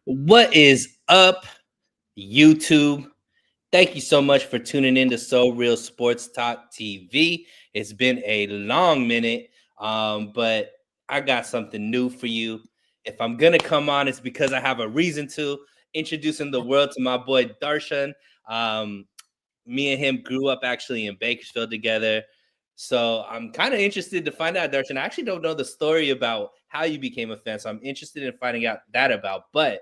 What is up, YouTube? Thank you so much for tuning in to So Real Sports Talk TV. It's been a long minute, but I got something new for you. If I'm gonna come on, it's because I have a reason to. Introducing the world to my boy Darshan. Um, Me and him grew up actually in Bakersfield together. So I'm kind of interested to find out, Darshan. I actually don't know the story about how you became a fan. So I'm interested in finding out that about. But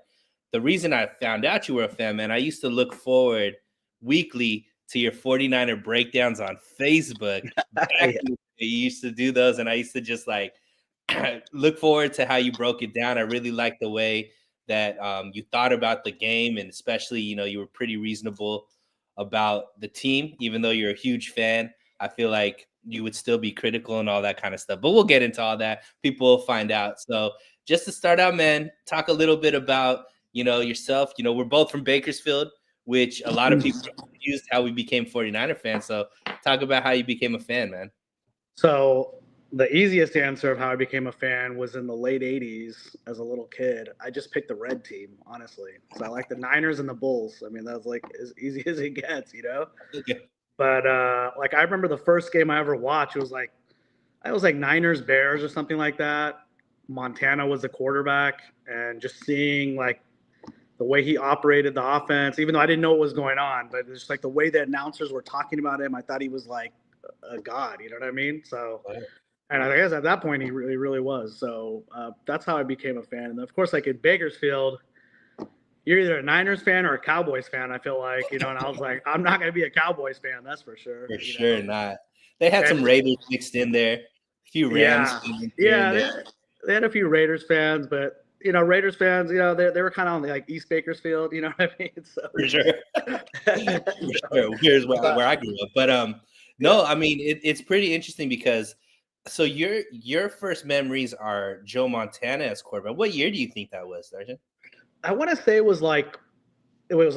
the reason I found out you were a fan, man, I used to look forward weekly to your 49er breakdowns on Facebook. Back Yeah. in the day, you used to do those, and I used to just like look forward to how you broke it down. I really liked the way that you thought about the game, and especially, you were pretty reasonable about the team, even though you're a huge fan. I feel like you would still be critical and all that kind of stuff. But we'll get into all that. People will find out. So just to start out, man, talk a little bit about, yourself. We're both from Bakersfield, which a lot of people are confused how we became 49er fans. So talk about how you became a fan, man. So the easiest answer of how I became a fan was in the late 80s as a little kid. I just picked the red team, honestly. So I like the Niners and the Bulls. I mean, that was like as easy as it gets. Okay. But like I remember the first game I ever watched, it was like Niners Bears or something like that. Montana was the quarterback, and just seeing like the way he operated the offense, even though I didn't know what was going on, but it's just like the way the announcers were talking about him, I thought he was like a god. You know what I mean? So, and I guess at that point he really, really was. So that's how I became a fan. And of course, like in Bakersfield, you're either a Niners fan or a Cowboys fan. I feel like. And I was like, I'm not going to be a Cowboys fan, that's for sure. For sure not. They had some And Raiders mixed in there, a few Rams yeah, fans here and yeah, there. they had a few Raiders fans, but Raiders fans, they were kind of on like East Bakersfield. You know what I mean? So, For sure. For so sure. Here's where I grew up. But yeah. no, I mean it's pretty interesting because so your first memories are Joe Montana as quarterback. What year do you think that was, Sergeant? I want to say it was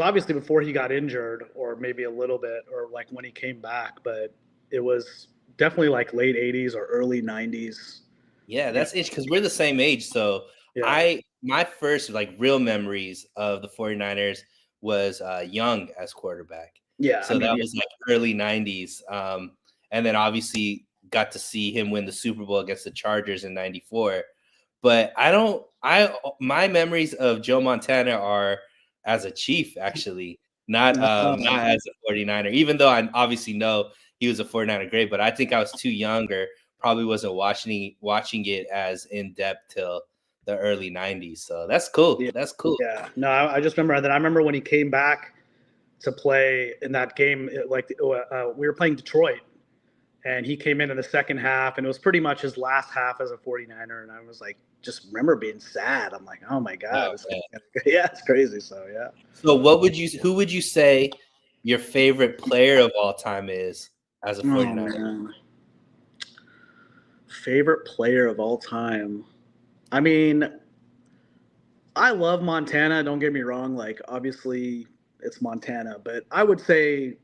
obviously before he got injured, or maybe a little bit, or like when he came back, but it was definitely like late 80s or early 90s. Yeah, You know, that's it because we're the same age. So yeah, my first like real memories of the 49ers was Young as quarterback. yeah. I So mean, that yeah, was like early 90s. And then obviously got to see him win the Super Bowl against the Chargers in 94. But my memories of Joe Montana are as a Chief, actually, not as a 49er, even though I obviously know he was a 49er great, but I think I was too young or probably wasn't watching it as in depth till the early 90s. So that's cool. yeah, That's cool. yeah. No, I just remember that. I remember when he came back to play in that game. We were playing Detroit, and he came in the second half, and it was pretty much his last half as a 49er. And I was like, just remember being sad. I'm like, oh my god, Oh, this man. yeah, it's crazy. So yeah. So who would you say your favorite player of all time is as a Oh 49er? man, favorite player of all time. I mean, I love Montana. Don't get me wrong. Like, obviously, it's Montana, but I would say,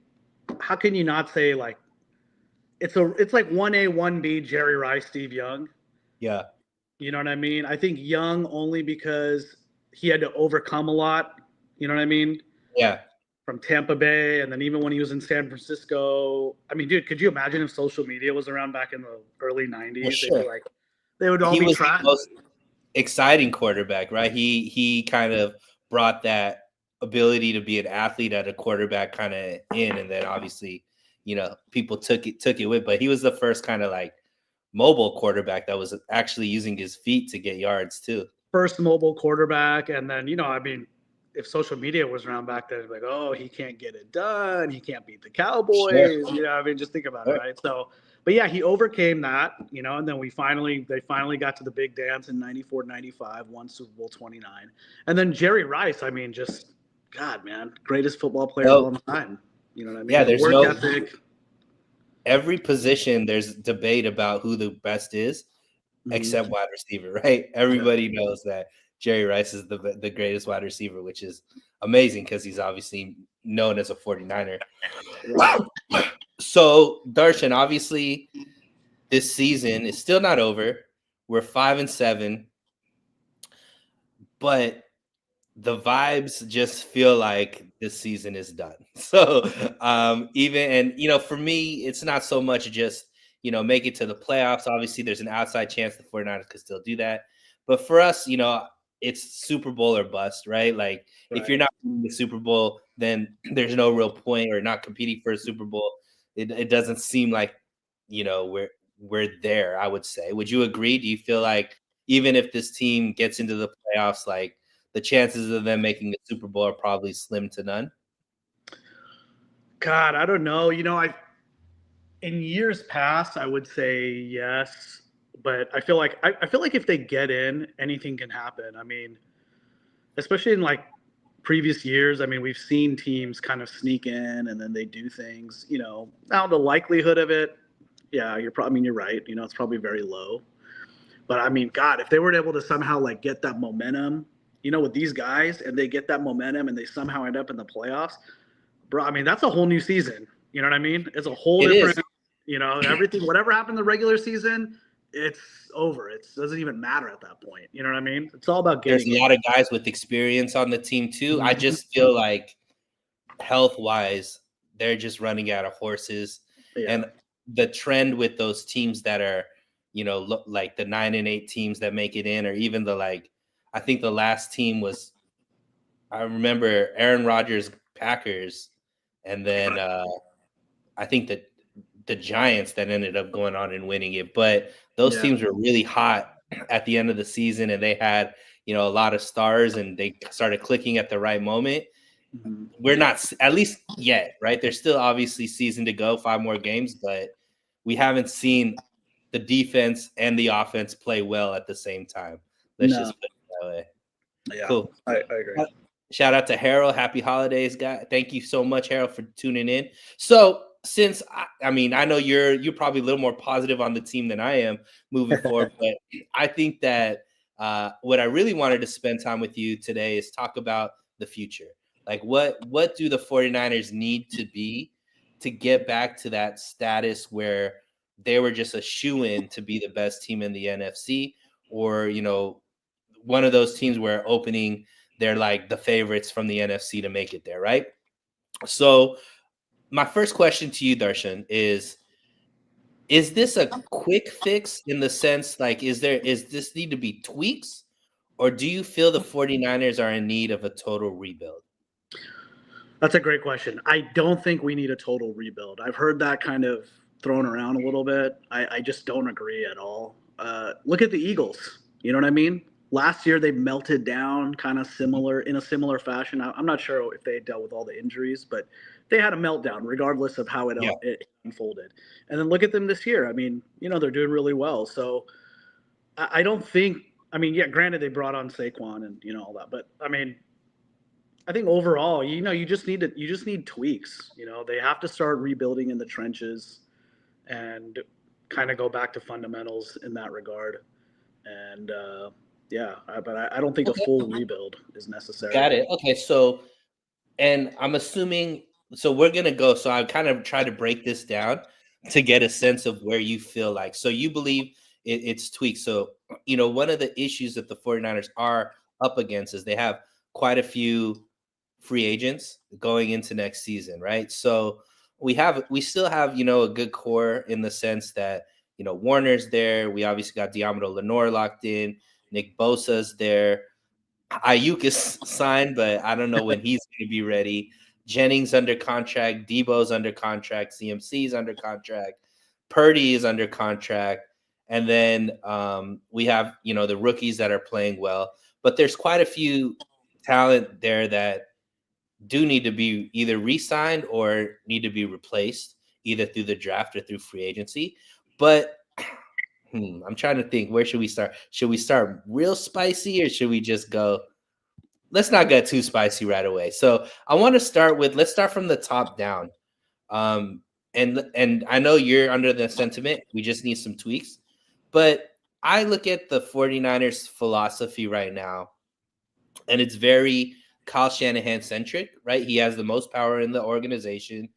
how can you not say like it's like 1A, 1B, Jerry Rice, Steve Young. Yeah. You know what I mean? I think Young only because he had to overcome a lot. You know what I mean? Yeah. From Tampa Bay, and then even when he was in San Francisco. I mean, dude, could you imagine if social media was around back in the early For '90s? They'd be sure. like, they would all He be was the trying. most exciting quarterback, right? He kind of brought that ability to be an athlete at a quarterback kind of in, and then obviously, people took it with, but he was the first kind of like mobile quarterback that was actually using his feet to get yards too. First mobile quarterback, and then I mean, if social media was around back then, like, oh, he can't get it done, he can't beat the Sure. Cowboys. I mean, just think about it, right? So, but yeah, he overcame that, and then they finally got to the big dance in 94, 95, won Super Bowl 29, and then Jerry Rice. I mean, just God, man, greatest football player of No, all time. You know what I mean? yeah, The there's work no ethic. every position there's debate about who the best is, Mhm. except wide receiver, right? Yeah. Everybody knows that Jerry Rice is the greatest wide receiver, which is amazing because he's obviously known as a 49er. Right. So, Darshan, obviously, this season is still not over. We're 5-7, but the vibes just feel like this season is done. So even and for me, it's not so much just make it to the playoffs. Obviously, there's an outside chance the 49ers could still do that. But for us, it's Super Bowl or bust, right? Like if you're Right. not winning the Super Bowl, then there's no real point, or not competing for a Super Bowl. It doesn't seem like we're there, I would say. Would you agree? Do you feel like even if this team gets into the playoffs, like the chances of them making the Super Bowl are probably slim to none? God, I don't know. In years past, I would say yes, but I feel like if they get in, anything can happen. I mean, especially in like previous years, I mean, we've seen teams kind of sneak in and then they do things. Now the likelihood of it, yeah, you're right. It's probably very low. But I mean, God, if they were able to somehow like get that momentum, with these guys, and they get that momentum and they somehow end up in the playoffs, bro, I mean, that's a whole new season. You know what I mean? It's a whole It different, is. everything, whatever happened in the regular season, it's over. It doesn't even matter at that point. You know what I mean? It's all about There's getting a it. lot of guys with experience on the team too. I Mhm. just feel like health wise, they're just running out of horses. Yeah. And the trend with those teams that are, like the 9-8 teams that make it in, or even I think the last team was, I remember Aaron Rodgers Packers, and then I think that the Giants that ended up going on and winning it. But those Yeah. teams were really hot at the end of the season, and they had a lot of stars, and they started clicking at the right moment. Mhm. We're not, at least yet, right? There's still obviously season to go, 5 more games, but we haven't seen the defense and the offense play well at the same time. Let's No. just put it that way. Yeah. Cool. I agree. Shout out to Harold. Happy holidays, guy. Thank you so much, Harold, for tuning in. So, since I mean, I know you're probably a little more positive on the team than I am moving forward, but I think that what I really wanted to spend time with you today is talk about the future. Like, what do the 49ers need to be to get back to that status where they were just a shoe-in to be the best team in the NFC, or one of those teams where opening they're like the favorites from the NFC to make it there, right? So my first question to you, Darshan, is this a quick fix in the sense like is this need to be tweaks, or do you feel the 49ers are in need of a total rebuild? That's a great question. I don't think we need a total rebuild. I've heard that kind of thrown around a little bit. I just don't agree at all. Look at the Eagles. You know what I mean? Last year they melted down, kind of similar in a similar fashion. I'm not sure if they had dealt with all the injuries, but they had a meltdown regardless of how Yeah. it unfolded. And then look at them this year. I mean, they're doing really well. So I don't think. I mean, yeah, granted they brought on Saquon and all that, but I mean, I think overall, you just need tweaks. They have to start rebuilding in the trenches and kind of go back to fundamentals in that regard. And yeah, but I don't think a Okay. full rebuild is necessary. Got it. Okay. So, and I'm assuming, so we're going to go. So I kind of try to break this down to get a sense of where you feel like. So you believe it's tweaked. So, one of the issues that the 49ers are up against is they have quite a few free agents going into next season, right? So we still have, a good core in the sense that, Warner's there. We obviously got Diamond Lenore locked in. Nick Bosa's there. Ayuk is signed, but I don't know when he's going to be ready. Jennings under contract, Debo's under contract, CMC's under contract, Purdy is under contract, and then we have the rookies that are playing well. But there's quite a few talent there that do need to be either re-signed or need to be replaced, either through the draft or through free agency. But I'm trying to think, where should we start? Should we start real spicy, or should we just go? Let's not get too spicy right away. So I want to start with, let's start from the top down. Um, and I know you're under the sentiment, we just need some tweaks. But I look at the 49ers philosophy right now, and it's very Kyle Shanahan centric, right? He has the most power in the organization.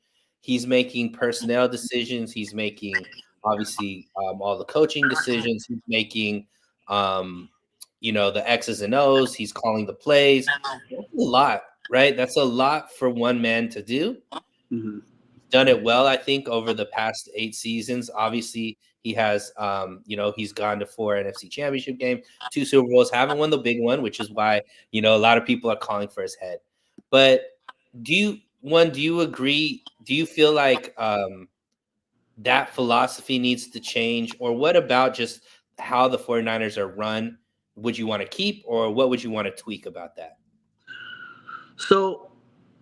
He's making personnel decisions. He's making obviously all the coaching decisions. He's making the X's and O's. He's calling the plays. That's a lot, right? That's a lot for one man to do. Mm-hmm. Done it well, I think, over the past 8 seasons. Obviously, he has, he's gone to 4 NFC Championship games, 2 Super Bowls, haven't won the big one, which is why, a lot of people are calling for his head. But do you agree? Do you feel like that philosophy needs to change? Or what about just how the 49ers are run would you want to keep, or what would you want to tweak about that? So,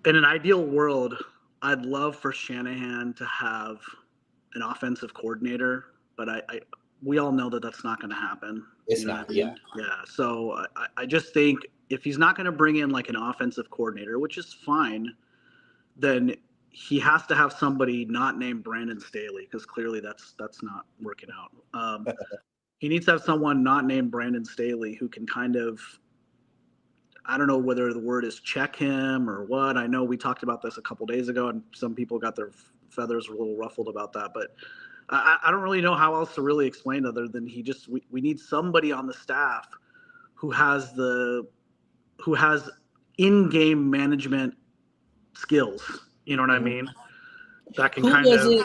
in an ideal world, I'd love for Shanahan to have an offensive coordinator, but we all know that that's not going to happen. It's not, yeah. Yeah. So I just think if he's not going to bring in like an offensive coordinator, which is fine, then he has to have somebody not named Brandon Staley, because clearly that's not working out. He needs to have someone not named Brandon Staley who can kind of, I don't know whether the word is check him or what. I know we talked about this a couple days ago, and some people got their feathers a little ruffled about that. But I don't really know how else to really explain other than we need somebody on the staff who has in-game management skills. You know what I mean? That can Who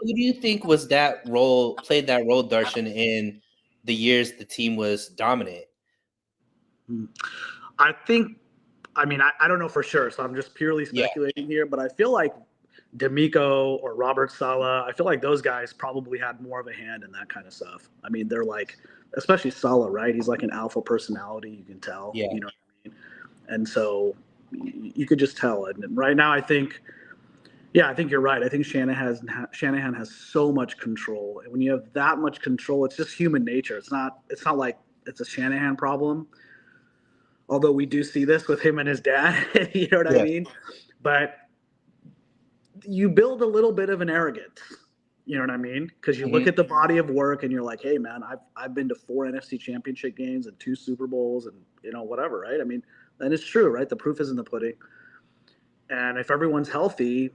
do you think was played that role, Darshan, in the years the team was dominant? I don't know for sure, so I'm just purely speculating here, but I feel like DeMeco or Robert Saleh, I feel like those guys probably had more of a hand in that kind of stuff. I mean, they're like, especially Saleh, right? He's like an alpha personality, you can tell. Yeah. You know what I mean? And so you could just tell. And right now, I think you're right. I think Shanahan has so much control. And when you have that much control, it's just human nature. It's not like it's a Shanahan problem. Although we do see this with him and his dad, you know what I mean? But you build a little bit of an arrogance, you know what I mean? Because you look at the body of work and you're like, hey, man, I've been to 4 NFC Championship games and 2 Super Bowls and, whatever, right? I mean, and it's true, right? The proof is in the pudding. And if everyone's healthy,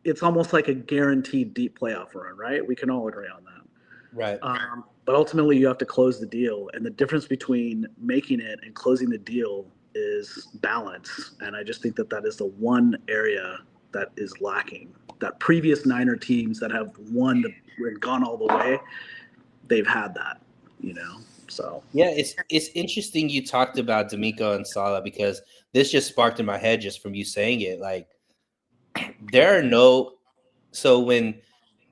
it's almost like a guaranteed deep playoff run, right? We can all agree on that. Right. But ultimately, you have to close the deal. And the difference between making it and closing the deal is balance. And I just think that is the one area that is lacking. That previous Niner teams that have won and gone all the way, they've had that, So yeah, it's interesting you talked about DeMeco and Saleh, because this just sparked in my head just from you saying it. Like, so when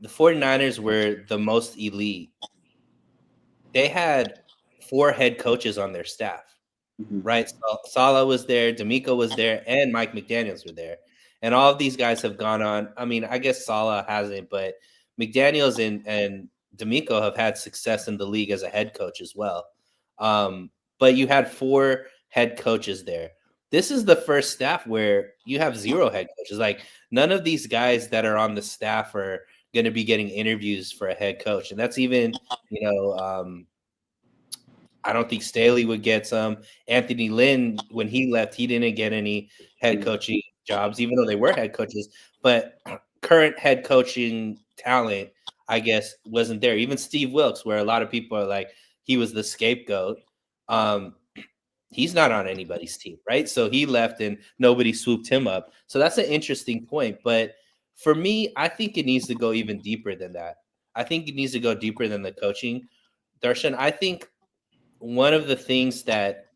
the 49ers were the most elite, they had 4 head coaches on their staff, right? So Saleh was there, DeMeco was there, and Mike McDaniels were there. And all of these guys have gone on. I mean, I guess Saleh hasn't, but McDaniels and DeMeco have had success in the league as a head coach as well. But you had 4 head coaches there. This is the first staff where you have 0 head coaches. Like, none of these guys that are on the staff are going to be getting interviews for a head coach. And that's even, I don't think Staley would get some. Anthony Lynn, when he left, he didn't get any head coaching jobs, even though they were head coaches. But current head coaching talent, I guess, wasn't there. Even Steve Wilkes, where a lot of people are like, he was the scapegoat. He's not on anybody's team, right? So he left and nobody swooped him up. So that's an interesting point. But for me, I think it needs to go even deeper than that. I think it needs to go deeper than the coaching. Darshan, I think one of the things that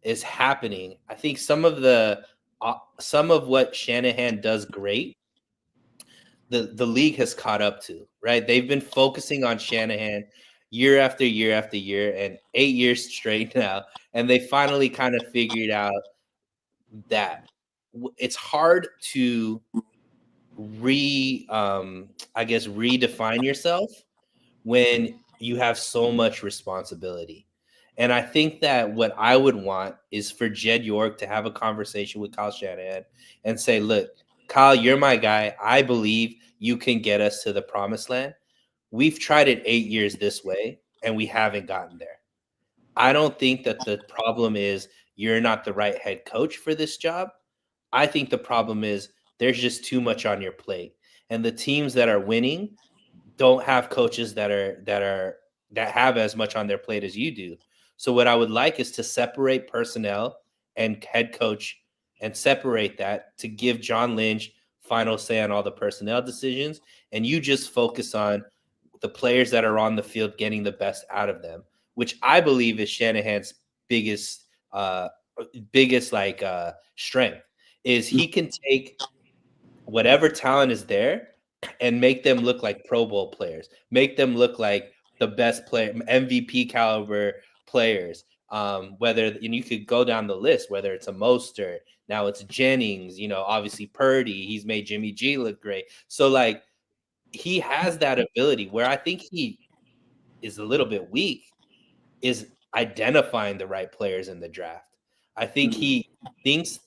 is happening, I think some of what Shanahan does great, the league has caught up to, right? They've been focusing on Shanahan year after year after year, and 8 years straight now, and they finally kind of figured out that it's hard to redefine yourself when you have so much responsibility. And I think that what I would want is for Jed York to have a conversation with Kyle Shanahan and say, look, Kyle, you're my guy. I believe you can get us to the promised land. We've tried it 8 years this way, and we haven't gotten there. I don't think that the problem is you're not the right head coach for this job. I think the problem is there's just too much on your plate. And the teams that are winning don't have coaches that have as much on their plate as you do. So what I would like is to separate personnel and head coach and separate that to give John Lynch final say on all the personnel decisions. And you just focus on the players that are on the field getting the best out of them, which I believe is Shanahan's biggest strength is he can take whatever talent is there and make them look like Pro Bowl players, make them look like the best player, MVP caliber players. Whether, and you could go down the list, whether it's a Mostert, now it's Jennings, obviously Purdy, he's made Jimmy G look great. So like he has that ability. Where I think he is a little bit weak is identifying the right players in the draft. I think he thinks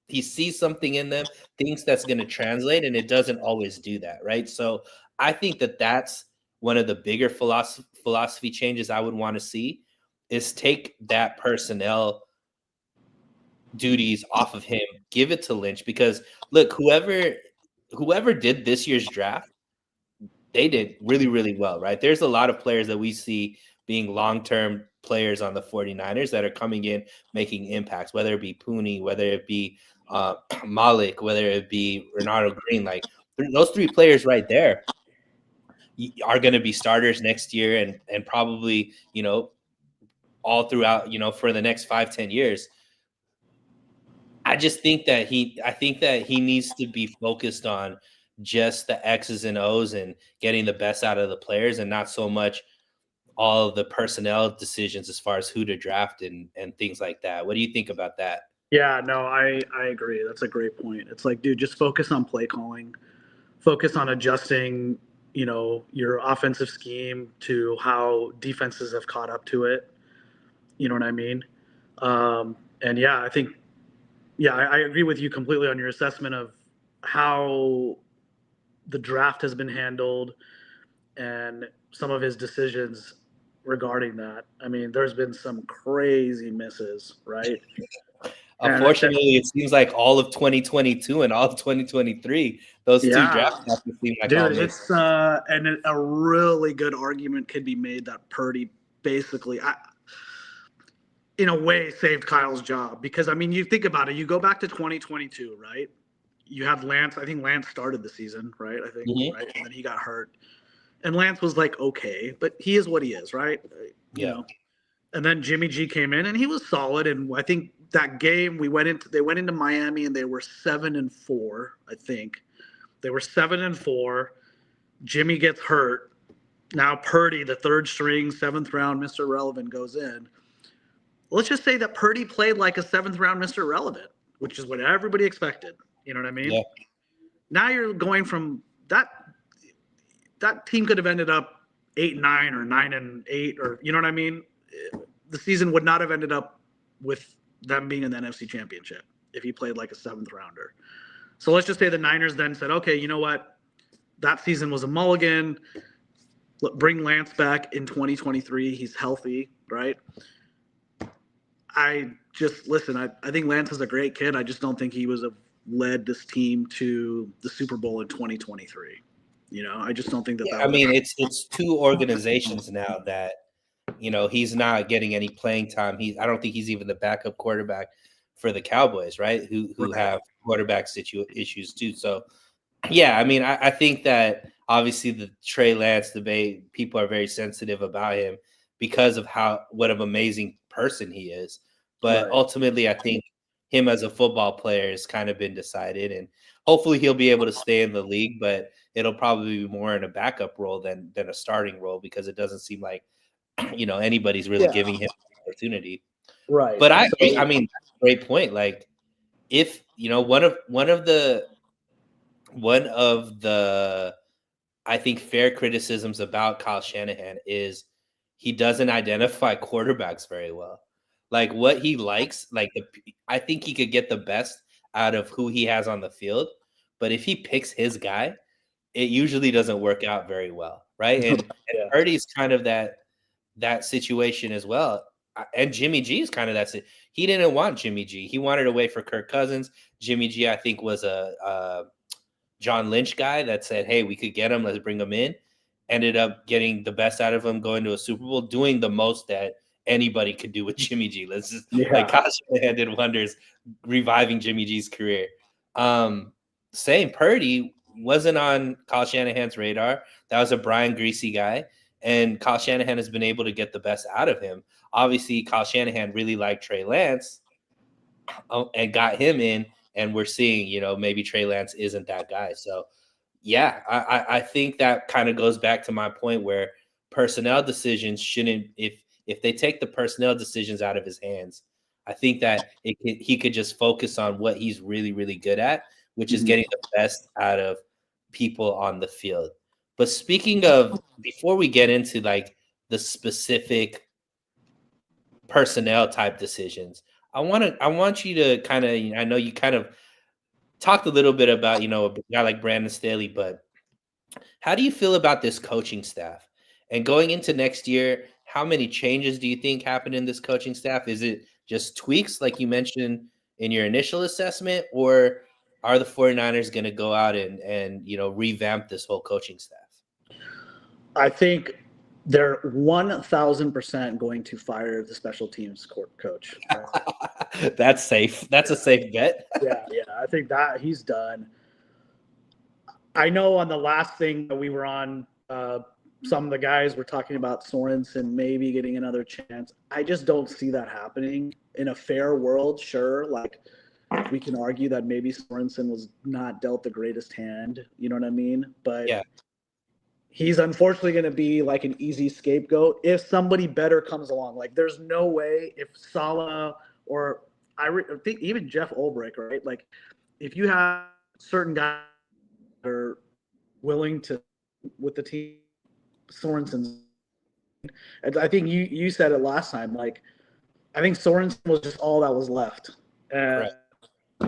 he sees something in them, thinks that's going to translate, and it doesn't always do that, right? So I think that that's one of the bigger philosophy changes I would want to see is take that personnel duties off of him, give it to Lynch, because look, whoever did this year's draft, they did really, really well, right? There's a lot of players that we see being long-term players on the 49ers that are coming in, making impacts, whether it be Pooney, whether it be Malik, whether it be Renato Green. Like those three players right there are going to be starters next year and probably, all throughout, for the next 5-10 years. I think that he needs to be focused on just the X's and O's and getting the best out of the players and not so much all of the personnel decisions as far as who to draft and things like that. What do you think about that? Yeah, no, I agree. That's a great point. It's like, dude, just focus on play calling, focus on adjusting, your offensive scheme to how defenses have caught up to it. You know what I mean? And yeah, I think, I agree with you completely on your assessment of how the draft has been handled and some of his decisions regarding that. I mean, there's been some crazy misses, right? Unfortunately, it seems like all of 2022 and all of 2023, those two drafts seem like all missed. It's and a really good argument could be made that Purdy basically, in a way, saved Kyle's job because I mean, you think about it. You go back to 2022, right? You had Lance. I think Lance started the season, right? I think, right, and then he got hurt. And Lance was like, okay, but he is what he is, right? You know. And then Jimmy G came in and he was solid. And I think that game they went into Miami and they were 7-4, I think. They were 7-4. Jimmy gets hurt. Now Purdy, the third string, 7th round, Mr. Relevant goes in. Let's just say that Purdy played like a 7th round Mr. Relevant, which is what everybody expected. You know what I mean? Yeah. Now you're going from that team could have ended up 8-9 or 9-8, or you know what I mean? The season would not have ended up with them being in the NFC Championship if he played like a 7th rounder. So let's just say the Niners then said, okay, you know what? That season was a mulligan. Bring Lance back in 2023. He's healthy, right? I think Lance is a great kid. I just don't think he was led this team to the Super Bowl in 2023. I just don't think that. I mean, it's two organizations now that, he's not getting any playing time. I don't think he's even the backup quarterback for the Cowboys, right? Who have quarterback issues too. So, yeah, I mean, I think that obviously the Trey Lance debate, people are very sensitive about him because of what an amazing person he is. But ultimately, I think him as a football player has kind of been decided, and hopefully he'll be able to stay in the league, but it'll probably be more in a backup role than a starting role because it doesn't seem like, anybody's really giving him an opportunity. Right. But I mean, that's a great point. Like if, one of the I think fair criticisms about Kyle Shanahan is he doesn't identify quarterbacks very well. Like what he likes, I think he could get the best out of who he has on the field. But if he picks his guy, it usually doesn't work out very well, right? And Purdy's kind of that situation as well. And Jimmy G is kind of that. He didn't want Jimmy G. He wanted to wait for Kirk Cousins. Jimmy G, I think, was a John Lynch guy that said, hey, we could get him. Let's bring him in. Ended up getting the best out of him, going to a Super Bowl, doing the most that anybody could do with Jimmy G. Let's just like Yeah. Kyle Shanahan did wonders reviving Jimmy G's career. Same Purdy wasn't on Kyle Shanahan's radar. That was a Brian Greasy guy, and Kyle Shanahan has been able to get the best out of him. Obviously, Kyle Shanahan really liked Trey Lance and got him in, and we're seeing, maybe Trey Lance isn't that guy. So, yeah, I think that kind of goes back to my point where personnel decisions shouldn't, if they take the personnel decisions out of his hands, I think that he could just focus on what he's really, really good at, which is getting the best out of people on the field. But speaking of, before we get into like the specific personnel type decisions, I want you to kind of, I know you kind of talked a little bit about, a guy like Brandon Staley, but how do you feel about this coaching staff? And going into next year, how many changes do you think happen in this coaching staff? Is it just tweaks like you mentioned in your initial assessment, or are the 49ers going to go out and revamp this whole coaching staff? I think they're 1,000% going to fire the special teams coach. That's safe. That's a safe bet. Yeah. I think that he's done. I know on the last thing that we were on, some of the guys were talking about Sorensen maybe getting another chance. I just don't see that happening in a fair world. Sure, like we can argue that maybe Sorensen was not dealt the greatest hand. You know what I mean? But yeah, he's unfortunately going to be like an easy scapegoat if somebody better comes along. Like there's no way if Saleh or I think even Jeff Ulbrich, right? Like if you have certain guys that are willing to with the team, Sorensen's. I think you said it last time. Like I think Sorensen was just all that was left, and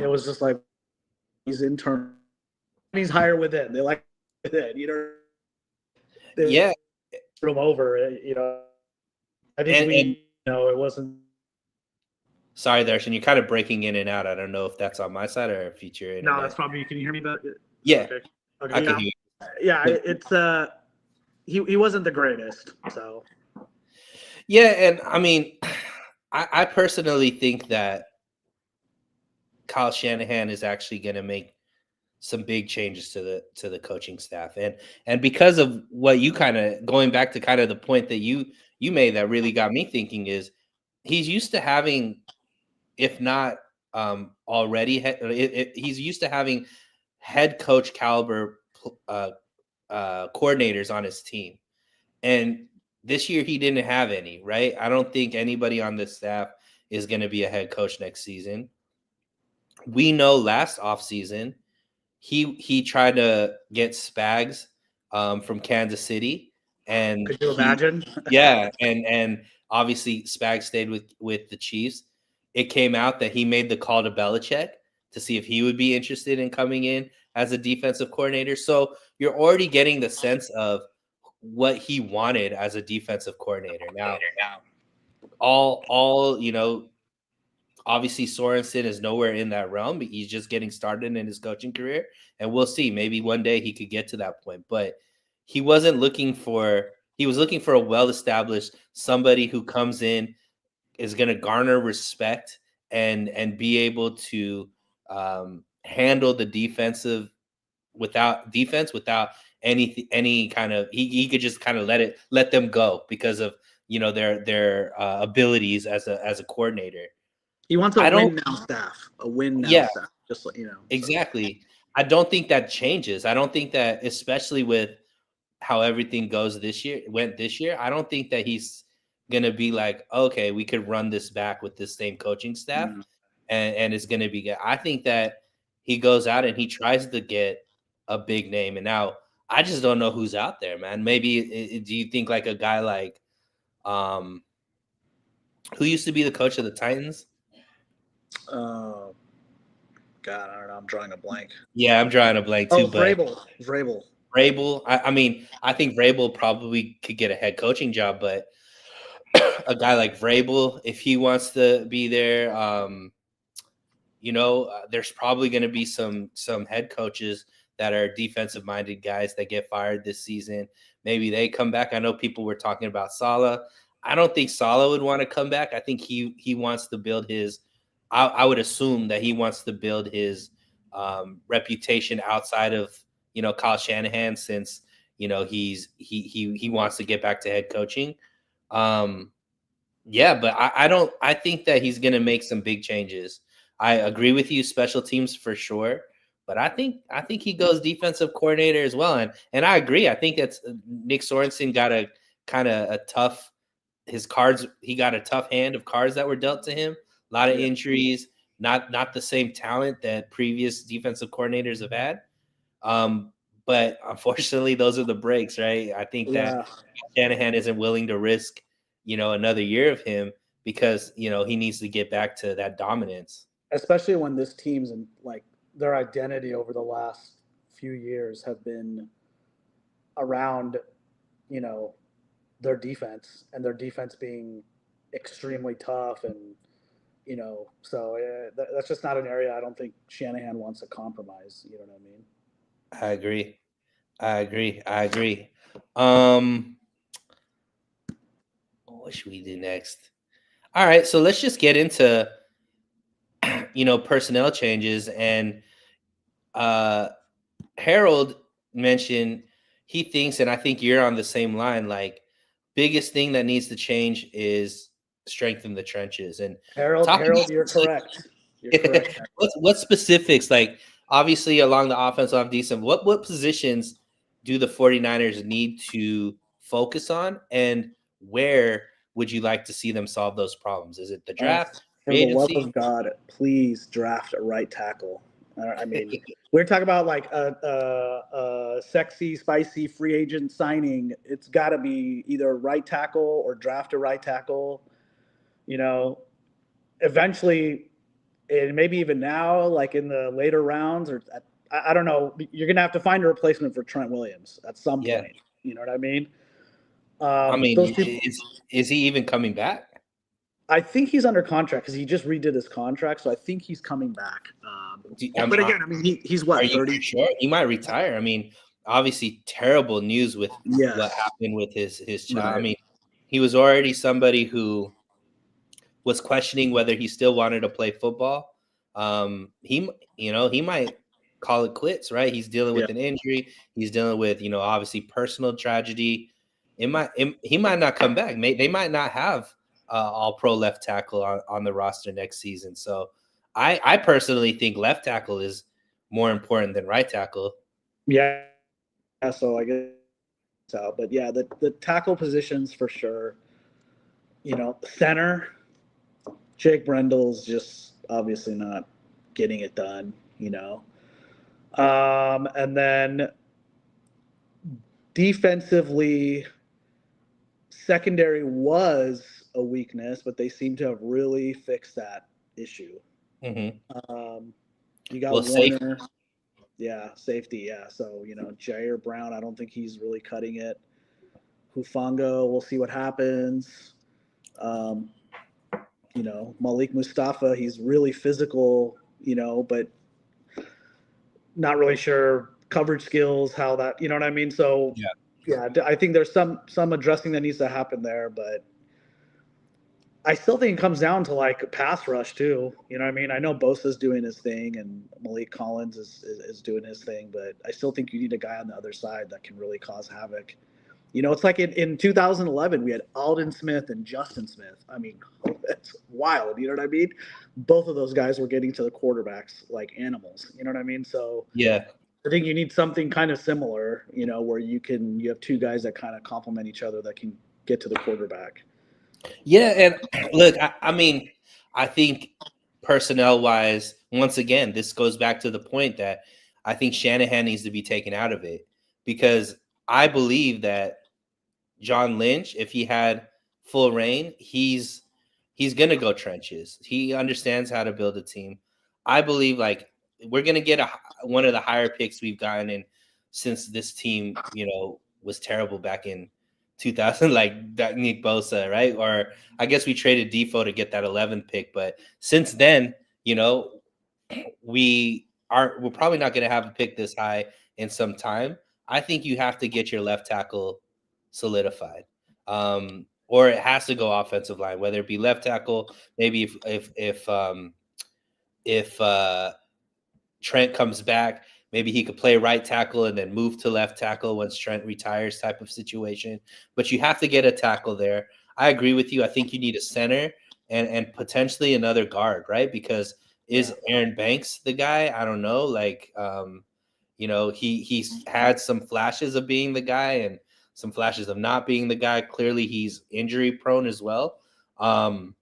it was just like he's internal. He's higher within. They like within. Yeah. Threw him over. I think it wasn't. Sorry, Darshan, you're kind of breaking in and out. I don't know if that's on my side or if it's your internet. No, that's probably. Can you hear me? Yeah. Okay. I can hear you. Yeah, it's he wasn't the greatest. So. Yeah, and I mean, I personally think that Kyle Shanahan is actually going to make some big changes to the coaching staff, and because of what you kind of going back to kind of the point that you made that really got me thinking is he's used to having, if not already, he's used to having head coach caliber coordinators on his team, and this year he didn't have any. Right? I don't think anybody on the staff is going to be a head coach next season. We know last offseason he tried to get Spags from Kansas City, and could you imagine? Yeah, and obviously Spags stayed with the Chiefs. It came out that he made the call to Belichick to see if he would be interested in coming in as a defensive coordinator. So you're already getting the sense of what he wanted as a defensive coordinator. Now, all obviously Sorensen is nowhere in that realm, but he's just getting started in his coaching career, and we'll see. Maybe one day he could get to that point, but he was looking for a well-established somebody who comes in, is going to garner respect and be able to handle the defense without any kind of he could just kind of let them go because of their abilities as a coordinator. He wants a win now staff. A win now staff. Just like Exactly. I don't think that changes. I don't think that, especially with how everything went this year, I don't think that he's gonna be like, okay, we could run this back with this same coaching staff, and it's gonna be good. I think that he goes out and he tries to get a big name, and now I just don't know who's out there, man. Maybe do you think like a guy like who used to be the coach of the Titans? God, I don't know. I'm drawing a blank. Yeah, I'm drawing a blank too. Vrabel. Vrabel. I mean, I think Vrabel probably could get a head coaching job, but a guy like Vrabel, if he wants to be there, there's probably going to be some head coaches that are defensive minded guys that get fired this season. Maybe they come back. I know people were talking about Saleh. I don't think Salah would want to come back. I think he wants to build his. I would assume that he wants to build his reputation outside of Kyle Shanahan, since he wants to get back to head coaching. Yeah, but I don't. I think that he's going to make some big changes. I agree with you, special teams for sure. But I think he goes defensive coordinator as well, and I agree. I think that's Nick Sorensen got a kind of a tough his cards. He got a tough hand of cards that were dealt to him. A lot of injuries, not the same talent that previous defensive coordinators have had. But unfortunately, those are the breaks, right? I think that Shanahan isn't willing to risk, another year of him because he needs to get back to that dominance. Especially when this team's like their identity over the last few years have been around, their defense and their defense being extremely tough. And, so that's just not an area I don't think Shanahan wants to compromise. You know what I mean? I agree. What should we do next? All right, so let's just get into, personnel changes. And Harold mentioned he thinks, and I think you're on the same line, like biggest thing that needs to change is strengthen the trenches. And Harold, you're correct. You're correct. what specifics, like obviously along the offensive decent, what positions do the 49ers need to focus on, and where would you like to see them solve those problems? Is it the draft? For the love of God, please draft a right tackle. I mean, we're talking about like a sexy, spicy free agent signing. It's got to be either right tackle or draft a right tackle. Eventually, and maybe even now, like in the later rounds, or I don't know, you're gonna have to find a replacement for Trent Williams at some point. You know what I mean? Is he even coming back? I think he's under contract because he just redid his contract, so I think he's coming back. But again, I mean, he's what, 30? Sure, he might retire. I mean, obviously, terrible news with what happened with his child. Right. I mean, he was already somebody who was questioning whether he still wanted to play football. He might call it quits, right? He's dealing with an injury. He's dealing with, obviously personal tragedy. He might not come back. They might not have all-pro left tackle on the roster next season. So I personally think left tackle is more important than right tackle. Yeah. So I guess so. But yeah, the tackle positions for sure. Center, Jake Brendel's just obviously not getting it done, and then defensively, secondary was a weakness, but they seem to have really fixed that issue. Mm-hmm. You got Warner. Safety. Yeah. So, Jair Brown, I don't think he's really cutting it. Hufanga, we'll see what happens. Malik Mustafa, he's really physical, but not really sure coverage skills, how that, you know what I mean? So, yeah, I think there's some addressing that needs to happen there, but I still think it comes down to like pass rush too. You know what I mean? I know Bosa's doing his thing and Malik Collins is doing his thing, but I still think you need a guy on the other side that can really cause havoc. It's like in 2011, we had Aldon Smith and Justin Smith. I mean, that's wild. You know what I mean? Both of those guys were getting to the quarterbacks like animals. You know what I mean? So yeah, I think you need something kind of similar, where you have two guys that kind of complement each other that can get to the quarterback. Yeah, and look, I mean, I think personnel-wise, once again, this goes back to the point that I think Shanahan needs to be taken out of it, because I believe that John Lynch, if he had full reign, he's going to go trenches. He understands how to build a team. I believe like we're going to get one of the higher picks we've gotten in since this team, was terrible back in 2000, like Nick Bosa, right? Or I guess we traded Defoe to get that 11th pick, but since then, we're probably not going to have a pick this high in some time. I think you have to get your left tackle solidified. or it has to go offensive line, whether it be left tackle. Maybe if Trent comes back, maybe he could play right tackle and then move to left tackle once Trent retires, type of situation. But you have to get a tackle there. I agree with you. I think you need a center and potentially another guard, right? Because is Aaron Banks the guy? I don't know. Like, he's had some flashes of being the guy and some flashes of not being the guy. Clearly, he's injury prone as well. But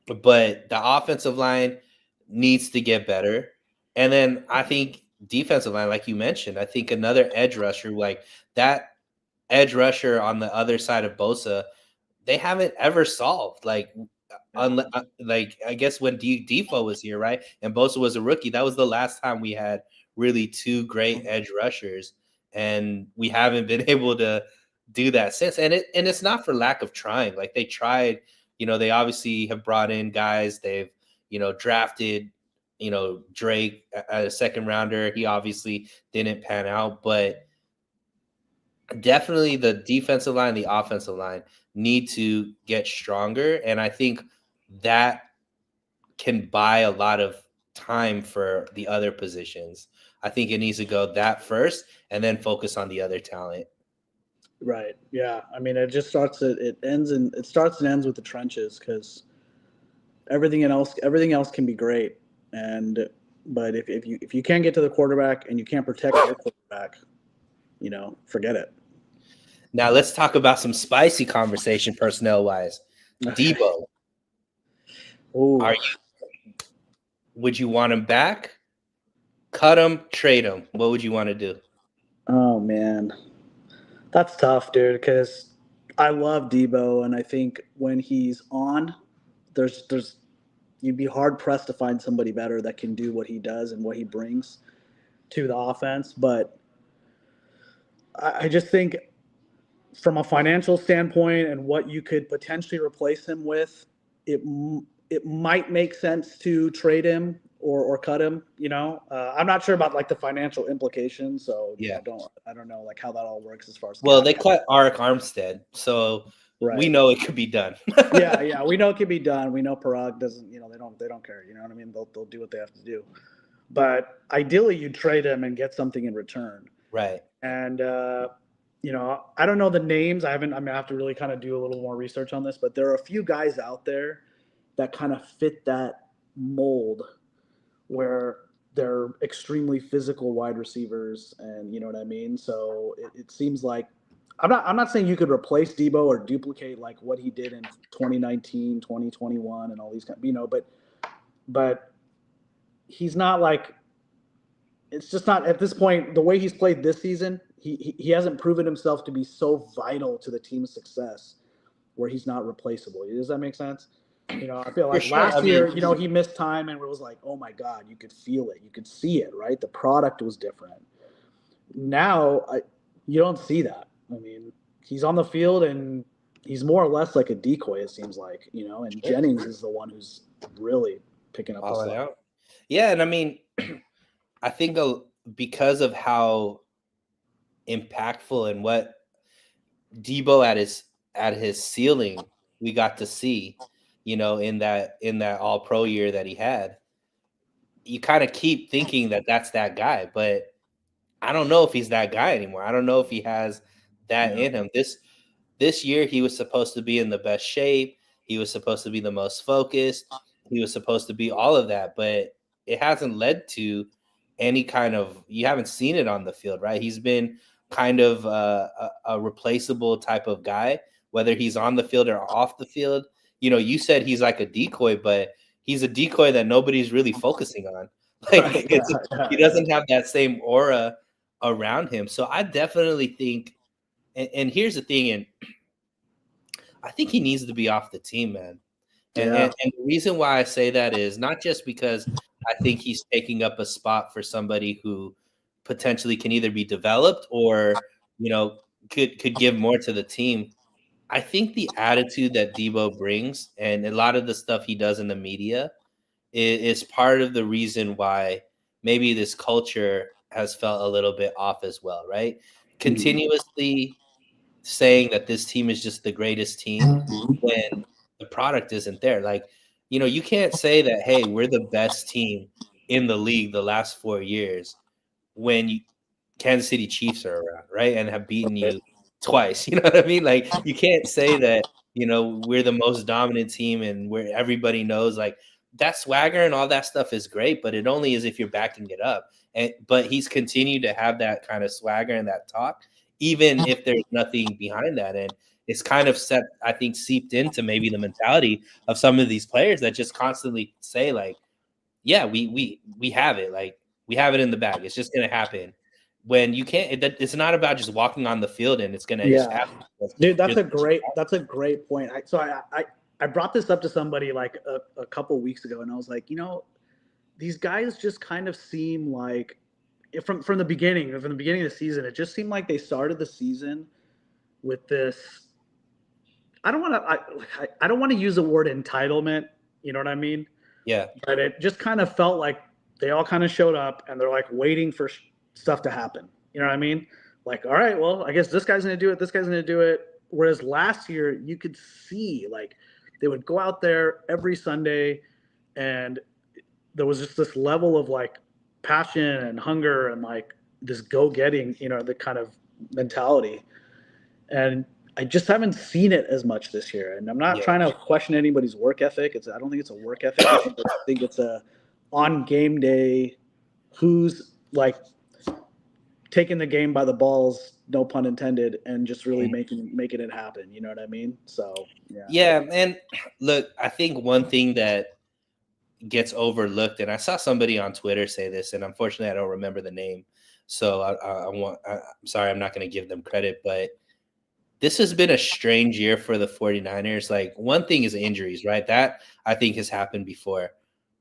the offensive line needs to get better. And then I think defensive line, like you mentioned, I think another edge rusher, like that edge rusher on the other side of Bosa, they haven't ever solved. Like I guess when Defoe was here, right, and Bosa was a rookie, that was the last time we had really two great edge rushers, and we haven't been able to do that since. And it's not for lack of trying. Like they tried, they obviously have brought in guys. They've drafted, Drake as a second rounder. He obviously didn't pan out, but definitely the defensive line, the offensive line need to get stronger. And I think that can buy a lot of time for the other positions. I think it needs to go that first and then focus on the other talent. Right. Yeah. I mean, it starts and ends with the trenches, because everything else can be great. But if you can't get to the quarterback and you can't protect your quarterback, forget it. Now let's talk about some spicy conversation personnel wise. Debo. Would you want him back? Cut him, trade him. What would you want to do? Oh man, that's tough, dude. Because I love Debo, and I think when he's on, you'd be hard pressed to find somebody better that can do what he does and what he brings to the offense. But I just think, from a financial standpoint and what you could potentially replace him with, it might make sense to trade him or cut him. I'm not sure about like the financial implications, so I don't know like how that all works as far as. Well, they cut Arik Armstead, so we know it could be done. yeah, we know it can be done. We know Parag doesn't. They don't care. You know what I mean? They'll do what they have to do. But ideally, you trade him and get something in return. Right. And I don't know the names. I have to really kind of do a little more research on this, but there are a few guys out there that kind of fit that mold, where they're extremely physical wide receivers, and you know what I mean? So it seems like I'm not saying you could replace Debo or duplicate like what he did in 2019, 2021 and all these but he's not like, it's just not at this point, the way he's played this season, he hasn't proven himself to be so vital to the team's success where he's not replaceable. Does that make sense? I feel like last year, he missed time and it was like, oh my God, you could feel it. You could see it, right? The product was different. Now, you don't see that. I mean, he's on the field and he's more or less like a decoy, it seems like, and Jennings is the one who's really picking up the slack. Yeah, and I mean, I think because of how impactful and what Debo at his ceiling we got to see, in that all pro year that he had, you kind of keep thinking that that's that guy, but I don't know if he's that guy anymore. I don't know if he has that in him. This year he was supposed to be in the best shape. He was supposed to be the most focused. He was supposed to be all of that, but it hasn't led to any kind of, you haven't seen it on the field, right? He's been kind of a replaceable type of guy, whether he's on the field or off the field. You said he's like a decoy, but he's a decoy that nobody's really focusing on. Like he doesn't have that same aura around him. So I definitely think, and here's the thing, and I think he needs to be off the team, man. And the reason why I say that is not just because I think he's taking up a spot for somebody who potentially can either be developed or, could give more to the team. I think the attitude that Debo brings and a lot of the stuff he does in the media is part of the reason why maybe this culture has felt a little bit off as well, right? Continuously saying that this team is just the greatest team when the product isn't there. Like, you can't say that, hey, we're the best team in the league the last 4 years when Kansas City Chiefs are around, right? And have beaten you twice. You know what I mean? Like, you can't say that, we're the most dominant team and where everybody knows, like, that swagger and all that stuff is great, but it only is if you're backing it up. But he's continued to have that kind of swagger and that talk, even if there's nothing behind that. And it's kind of I think, seeped into maybe the mentality of some of these players that just constantly say, like, yeah, we have it. Like, we have it in the bag. It's just going to happen. When you can't, it's not about just walking on the field and it's going to just happen. Dude, that's a great point. I brought this up to somebody like a couple weeks ago, and I was like, these guys just kind of seem like from the beginning of the season, it just seemed like they started the season with this. I don't want to use the word entitlement. You know what I mean? Yeah. But it just kind of felt like they all kind of showed up and they're like waiting for stuff to happen. You know what I mean? Like, all right, well, I guess this guy's going to do it. This guy's going to do it. Whereas last year you could see like they would go out there every Sunday and there was just this level of like passion and hunger and like this go-getting, the kind of mentality. And I just haven't seen it as much this year. And I'm not trying to question anybody's work ethic. I don't think it's a work ethic. I think it's a on game day, who's like taking the game by the balls, no pun intended, and just really making it happen. You know what I mean? So yeah. And look, I think one thing that gets overlooked, and I saw somebody on Twitter say this, and unfortunately I don't remember the name, so I'm sorry, I'm not going to give them credit, but this has been a strange year for the 49ers. Like, one thing is injuries, right? That I think has happened before.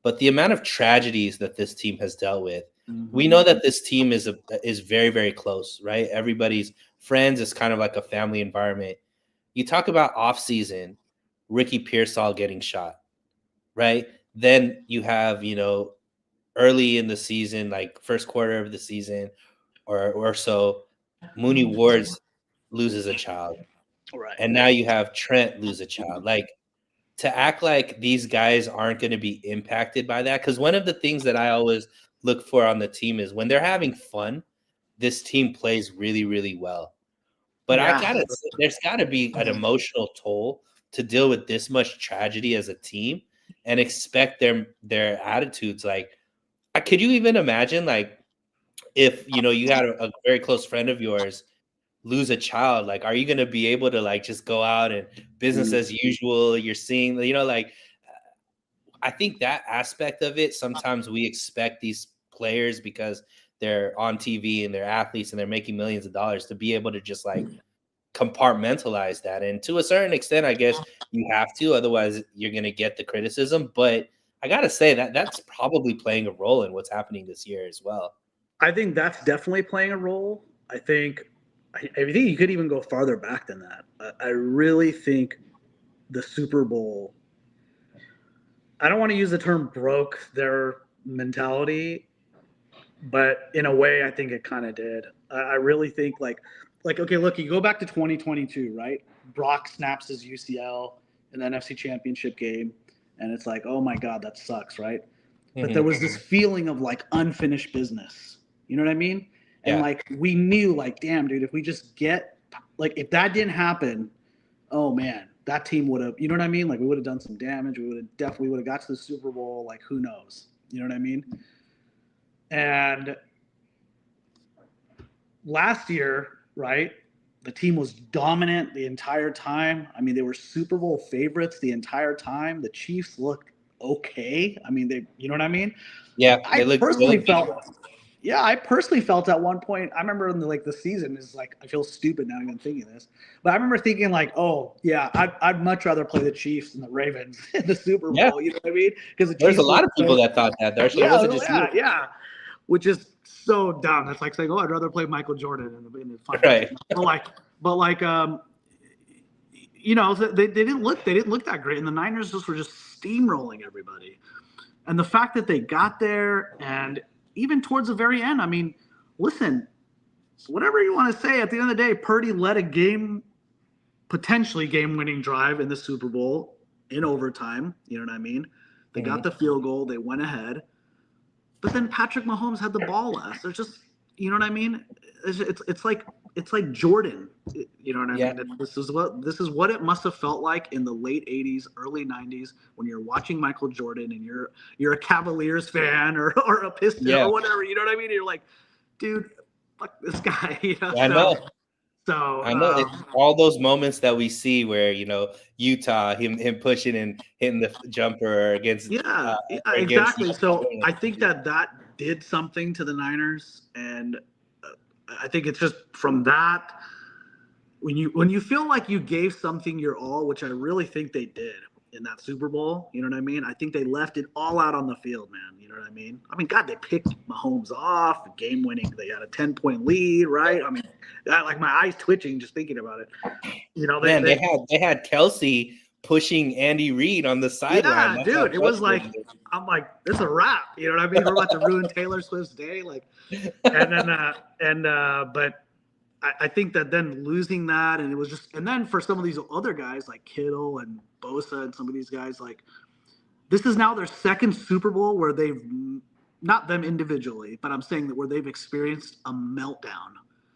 But the amount of tragedies that this team has dealt with, we know that this team is very, very close, right? Everybody's friends. Is kind of like a family environment. You talk about offseason, Ricky Pearsall getting shot, right? Then you have, early in the season, like first quarter of the season or so, Mooney Ward's loses a child. Right. And now you have Trent lose a child. Like, to act like these guys aren't going to be impacted by that. Because one of the things that I always look for on the team is when they're having fun, this team plays really, really well. But there's got to be an emotional toll to deal with this much tragedy as a team and expect their attitudes. Like, could you even imagine, like, if, you had a very close friend of yours lose a child, like, are you going to be able to like just go out and business as usual? You're seeing, like, I think that aspect of it, sometimes we expect these players, because they're on TV and they're athletes and they're making millions of dollars, to be able to just like compartmentalize that. And to a certain extent, I guess you have to, otherwise you're going to get the criticism. But I got to say that that's probably playing a role in what's happening this year as well. I think that's definitely playing a role. I think you could even go farther back than that. I really think the Super Bowl, I don't want to use the term broke their mentality, but in a way, I think it kind of did. I really think like, okay, look, you go back to 2022, right? Brock snaps his UCL in the NFC Championship game, and it's like, oh my God, that sucks, right? But there was this feeling of like unfinished business. You know what I mean? And like, we knew, like, damn, dude, if we just get, like, if that didn't happen, oh man, that team would have, you know what I mean? Like, we would have done some damage. We would have got to the Super Bowl. Like, who knows? You know what I mean? And last year, right, the team was dominant the entire time. I mean, they were Super Bowl favorites the entire time. The Chiefs looked okay. I mean, you know what I mean? Yeah, I personally felt at one point, I remember in the season is like, I feel stupid now even thinking this, but I remember thinking like, oh yeah, I'd much rather play the Chiefs than the Ravens in the Super Bowl. Yeah. You know what I mean? Because there's a lot of people that thought that. There wasn't just you. Yeah, which is so dumb. That's like saying, oh, I'd rather play Michael Jordan in the final. Right. They didn't look that great, and the Niners were just steamrolling everybody. And the fact that they got there, and even towards the very end, I mean, listen, whatever you want to say, at the end of the day, Purdy led a game potentially game-winning drive in the Super Bowl in overtime. You know what I mean? They got the field goal. They went ahead. But then Patrick Mahomes had the ball last. There's just, you know what I mean? It's like Jordan. You know what I mean? This is what it must have felt like in the late '80s, early '90s when you're watching Michael Jordan and you're a Cavaliers fan or a Piston or whatever. You know what I mean? You're like, dude, fuck this guy. You know? I know. So I know it's all those moments that we see where Utah, him pushing and hitting the jumper against exactly. So I think that did something to the Niners, and I think it's just from that when you feel like you gave something your all, which I really think they did in that Super Bowl. You know what I mean? I think they left it all out on the field, man. You know what I mean? God, they picked Mahomes off, game winning. They had a 10-point lead, right? I mean, like my eyes twitching just thinking about it. You know, they had Kelsey pushing Andy Reid on the sideline. Yeah, dude, it was like I'm like, this is a wrap. You know what I mean? We're about to ruin Taylor Swift's day, like, but I think that then losing that, and it was just, and then for some of these other guys like Kittle and Bosa and some of these guys, like, this is now their second Super Bowl where they've, not them individually, but I'm saying that where they've experienced a meltdown.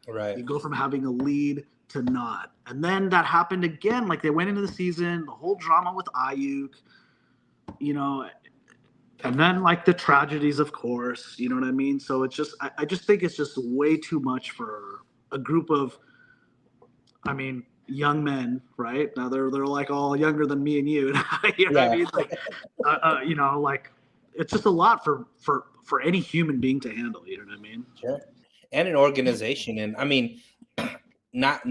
Right. You go from having a lead to not. And then that happened again. Like, they went into the season, the whole drama with Ayuk, you know, and then like the tragedies, of course, you know what I mean? So it's just, I just think it's just way too much for a group of, young men, right? Now they're like all younger than me and you. You know what I mean? Like, you know, like it's just a lot for any human being to handle. You know what I mean? Sure. And an organization, and I mean, not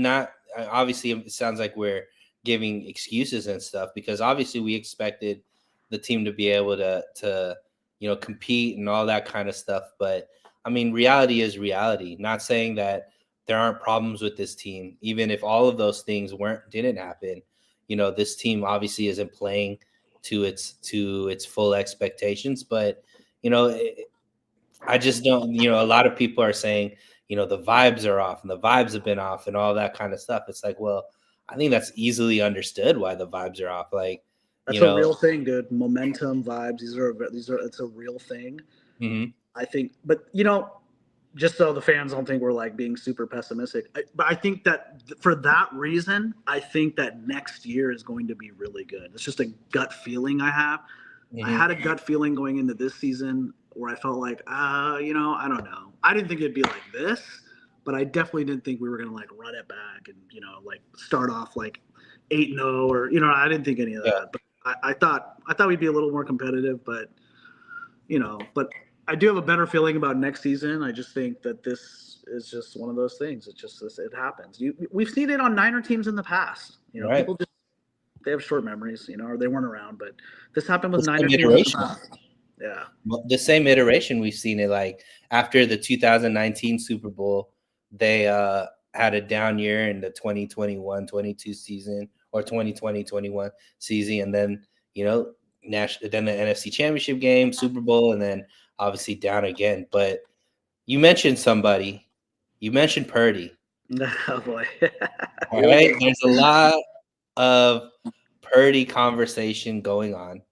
obviously. It sounds like we're giving excuses and stuff because obviously we expected the team to be able to compete and all that kind of stuff. But I mean, reality is reality. Not saying that there aren't problems with this team, even if all of those things didn't happen. You know, this team obviously isn't playing to its full expectations, but I just don't. A lot of people are saying, the vibes are off and the vibes have been off and all that kind of stuff. It's like, well, I think that's easily understood why the vibes are off. Like, that's a real thing, dude. Momentum, vibes. These are. It's a real thing. Mm-hmm. I think, but just so the fans don't think we're like being super pessimistic, but I think that for that reason, I think that next year is going to be really good. It's just a gut feeling I have. Mm-hmm. I had a gut feeling going into this season where I felt like, I don't know. I didn't think it'd be like this, but I definitely didn't think we were going to like run it back and, like start off like 8-0 or, I didn't think any of that. But I thought we'd be a little more competitive, but I do have a better feeling about next season. I just think that this is just one of those things. It happens. We've seen it on Niner teams in the past. Right. People they have short memories, or they weren't around. But this happened with Niner teams in the past. Yeah. The same iteration we've seen it like after the 2019 Super Bowl, they had a down year in the 2021-22 season or 2020-21 season, and then then the NFC Championship game, Super Bowl, and then obviously down again. But you mentioned somebody. You mentioned Purdy. Oh boy. All right. There's a lot of Purdy conversation going on.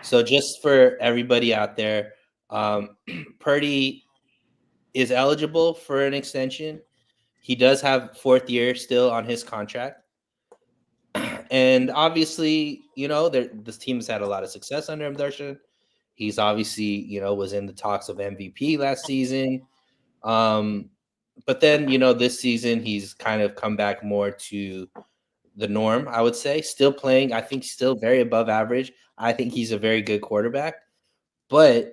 So just for everybody out there, Purdy is eligible for an extension. He does have 4th year still on his contract. And obviously, this team has had a lot of success under him, Darshan. He's obviously, was in the talks of MVP last season. But then, this season he's kind of come back more to the norm, I would say. Still playing, I think still very above average. I think he's a very good quarterback. But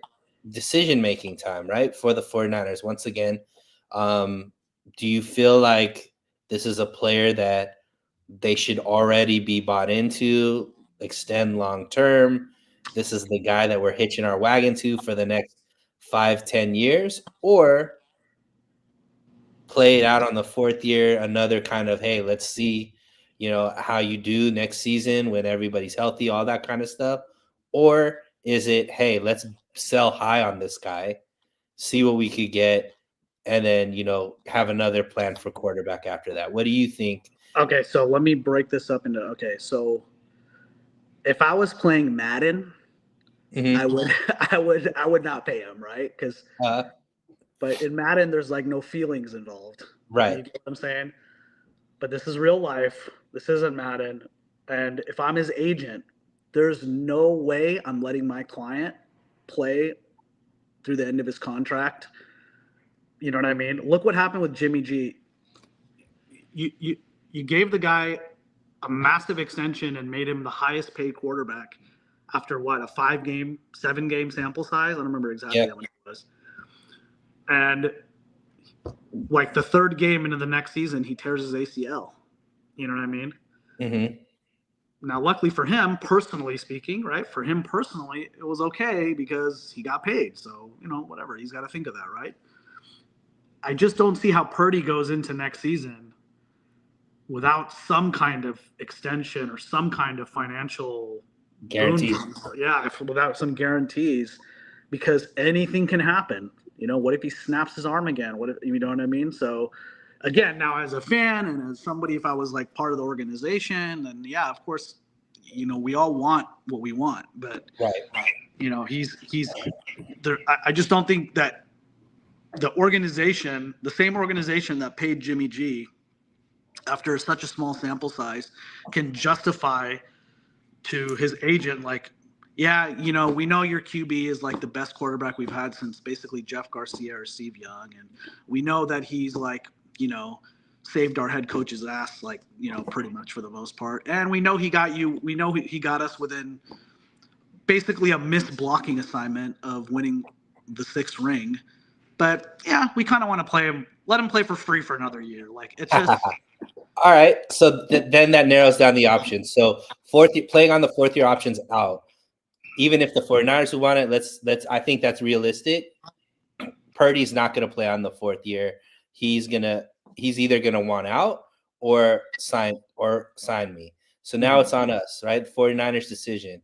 decision-making time, right, for the 49ers. Once again, do you feel like this is a player that they should already be bought into, extend long-term? This is the guy that we're hitching our wagon to for the next 5-10 years, or play it out on the 4th year, another kind of, hey, let's see, how you do next season when everybody's healthy, all that kind of stuff? Or is it, hey, let's sell high on this guy, see what we could get, and then, have another plan for quarterback after that? What do you think Okay, so let me break this up into. Okay, so if I was playing Madden, I Mm-hmm. would, I would not pay him, right? Because, Uh, but in Madden, there's like no feelings involved. right. You get what I'm saying? But this is real life. This isn't Madden. And if I'm his agent, there's no way I'm letting my client play through the end of his contract. You know what I mean? Look what happened with Jimmy G. You gave the guy a massive extension and made him the highest paid quarterback after what, a 5-game, 7-game sample size? I don't remember exactly Yeah. how many it was. And like the third game into the next season, he tears his ACL. You know what I mean? Mm-hmm. Now, luckily for him, personally speaking, right? For him personally, it was okay because he got paid. So, whatever. He's got to think of that, right? I just don't see how Purdy goes into next season without some kind of extension or some kind of financial Guaranteed. boon. Yeah, without some guarantees, because anything can happen. What if he snaps his arm again? What if, you know what I mean? So, again, now as a fan and as somebody, if I was like part of the organization, then yeah, of course, we all want what we want, but Right. he's there. I just don't think that the same organization that paid Jimmy G after such a small sample size, can justify to his agent, like, yeah, we know your QB is like the best quarterback we've had since basically Jeff Garcia or Steve Young. And we know that he's like, saved our head coach's ass, like, pretty much for the most part. And we know he got us within basically a missed blocking assignment of winning the 6th ring. But yeah, we kind of want to let him play for free for another year. Like, it's just. All right. So then that narrows down the options. So playing on the 4th-year options out. Even if the 49ers who want it, I think that's realistic. Purdy's not going to play on the 4th year. He's either going to want out or sign me. So now it's on us, right? 49ers decision.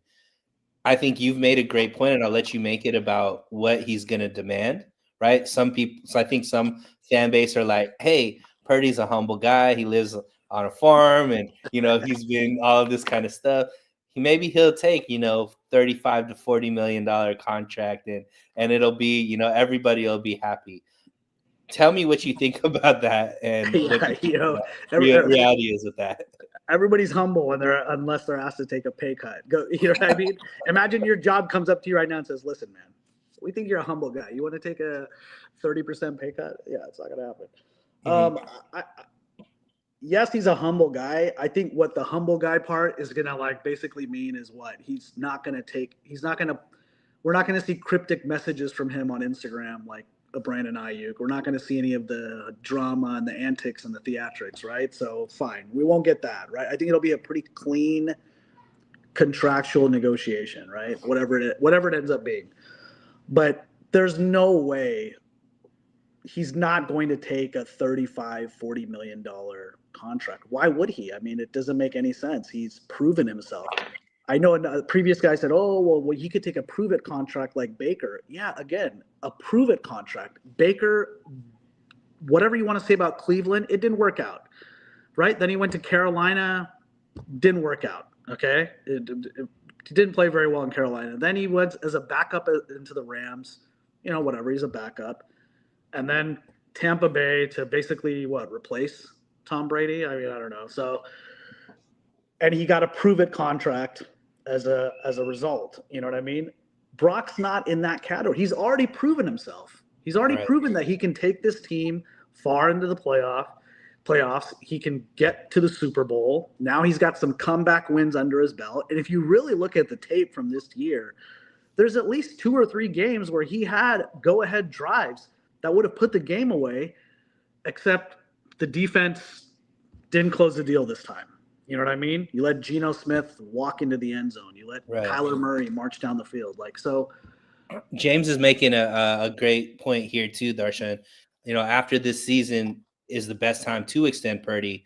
I think you've made a great point, and I'll let you make it about what he's going to demand, right? So I think some fan base are like, hey, Purdy's a humble guy. He lives on a farm and, he's been all of this kind of stuff. Maybe he'll take, $35 to $40 million contract and it'll be, everybody will be happy. Tell me what you think about that and what reality is with that. Everybody's humble unless they're asked to take a pay cut. You know what I mean? Imagine your job comes up to you right now and says, listen, man, we think you're a humble guy. You want to take a 30% pay cut? Yeah, it's not going to happen. Mm-hmm. Yes, he's a humble guy. I think what the humble guy part is going to basically mean is what we're not going to see cryptic messages from him on Instagram like a Brandon Ayuk. We're not going to see any of the drama and the antics and the theatrics, right? So fine, we won't get that, right? I think it'll be a pretty clean contractual negotiation, right? Whatever it ends up being. But there's no way he's not going to take a $35-40 million contract. Why would he? I mean, it doesn't make any sense. He's proven himself. I know a previous guy said, oh, well, he could take a prove-it contract like Baker. Yeah, again, a prove-it contract. Baker, whatever you want to say about Cleveland, it didn't work out, right? Then he went to Carolina, didn't work out, okay? It didn't play very well in Carolina. Then he went as a backup into the Rams, whatever, he's a backup. And then Tampa Bay to basically, replace Tom Brady? I mean, I don't know. So, and he got a prove-it contract as a result. You know what I mean? Brock's not in that category. He's already proven himself. He's already proven that he can take this team far into the playoffs. He can get to the Super Bowl. Now he's got some comeback wins under his belt. And if you really look at the tape from this year, there's at least 2 or 3 games where he had go-ahead drives that would have put the game away, except the defense didn't close the deal this time. You know what I mean? You let Geno Smith walk into the end zone. You let Kyler Murray march down the field. James is making a great point here too, Darshan. After this season is the best time to extend Purdy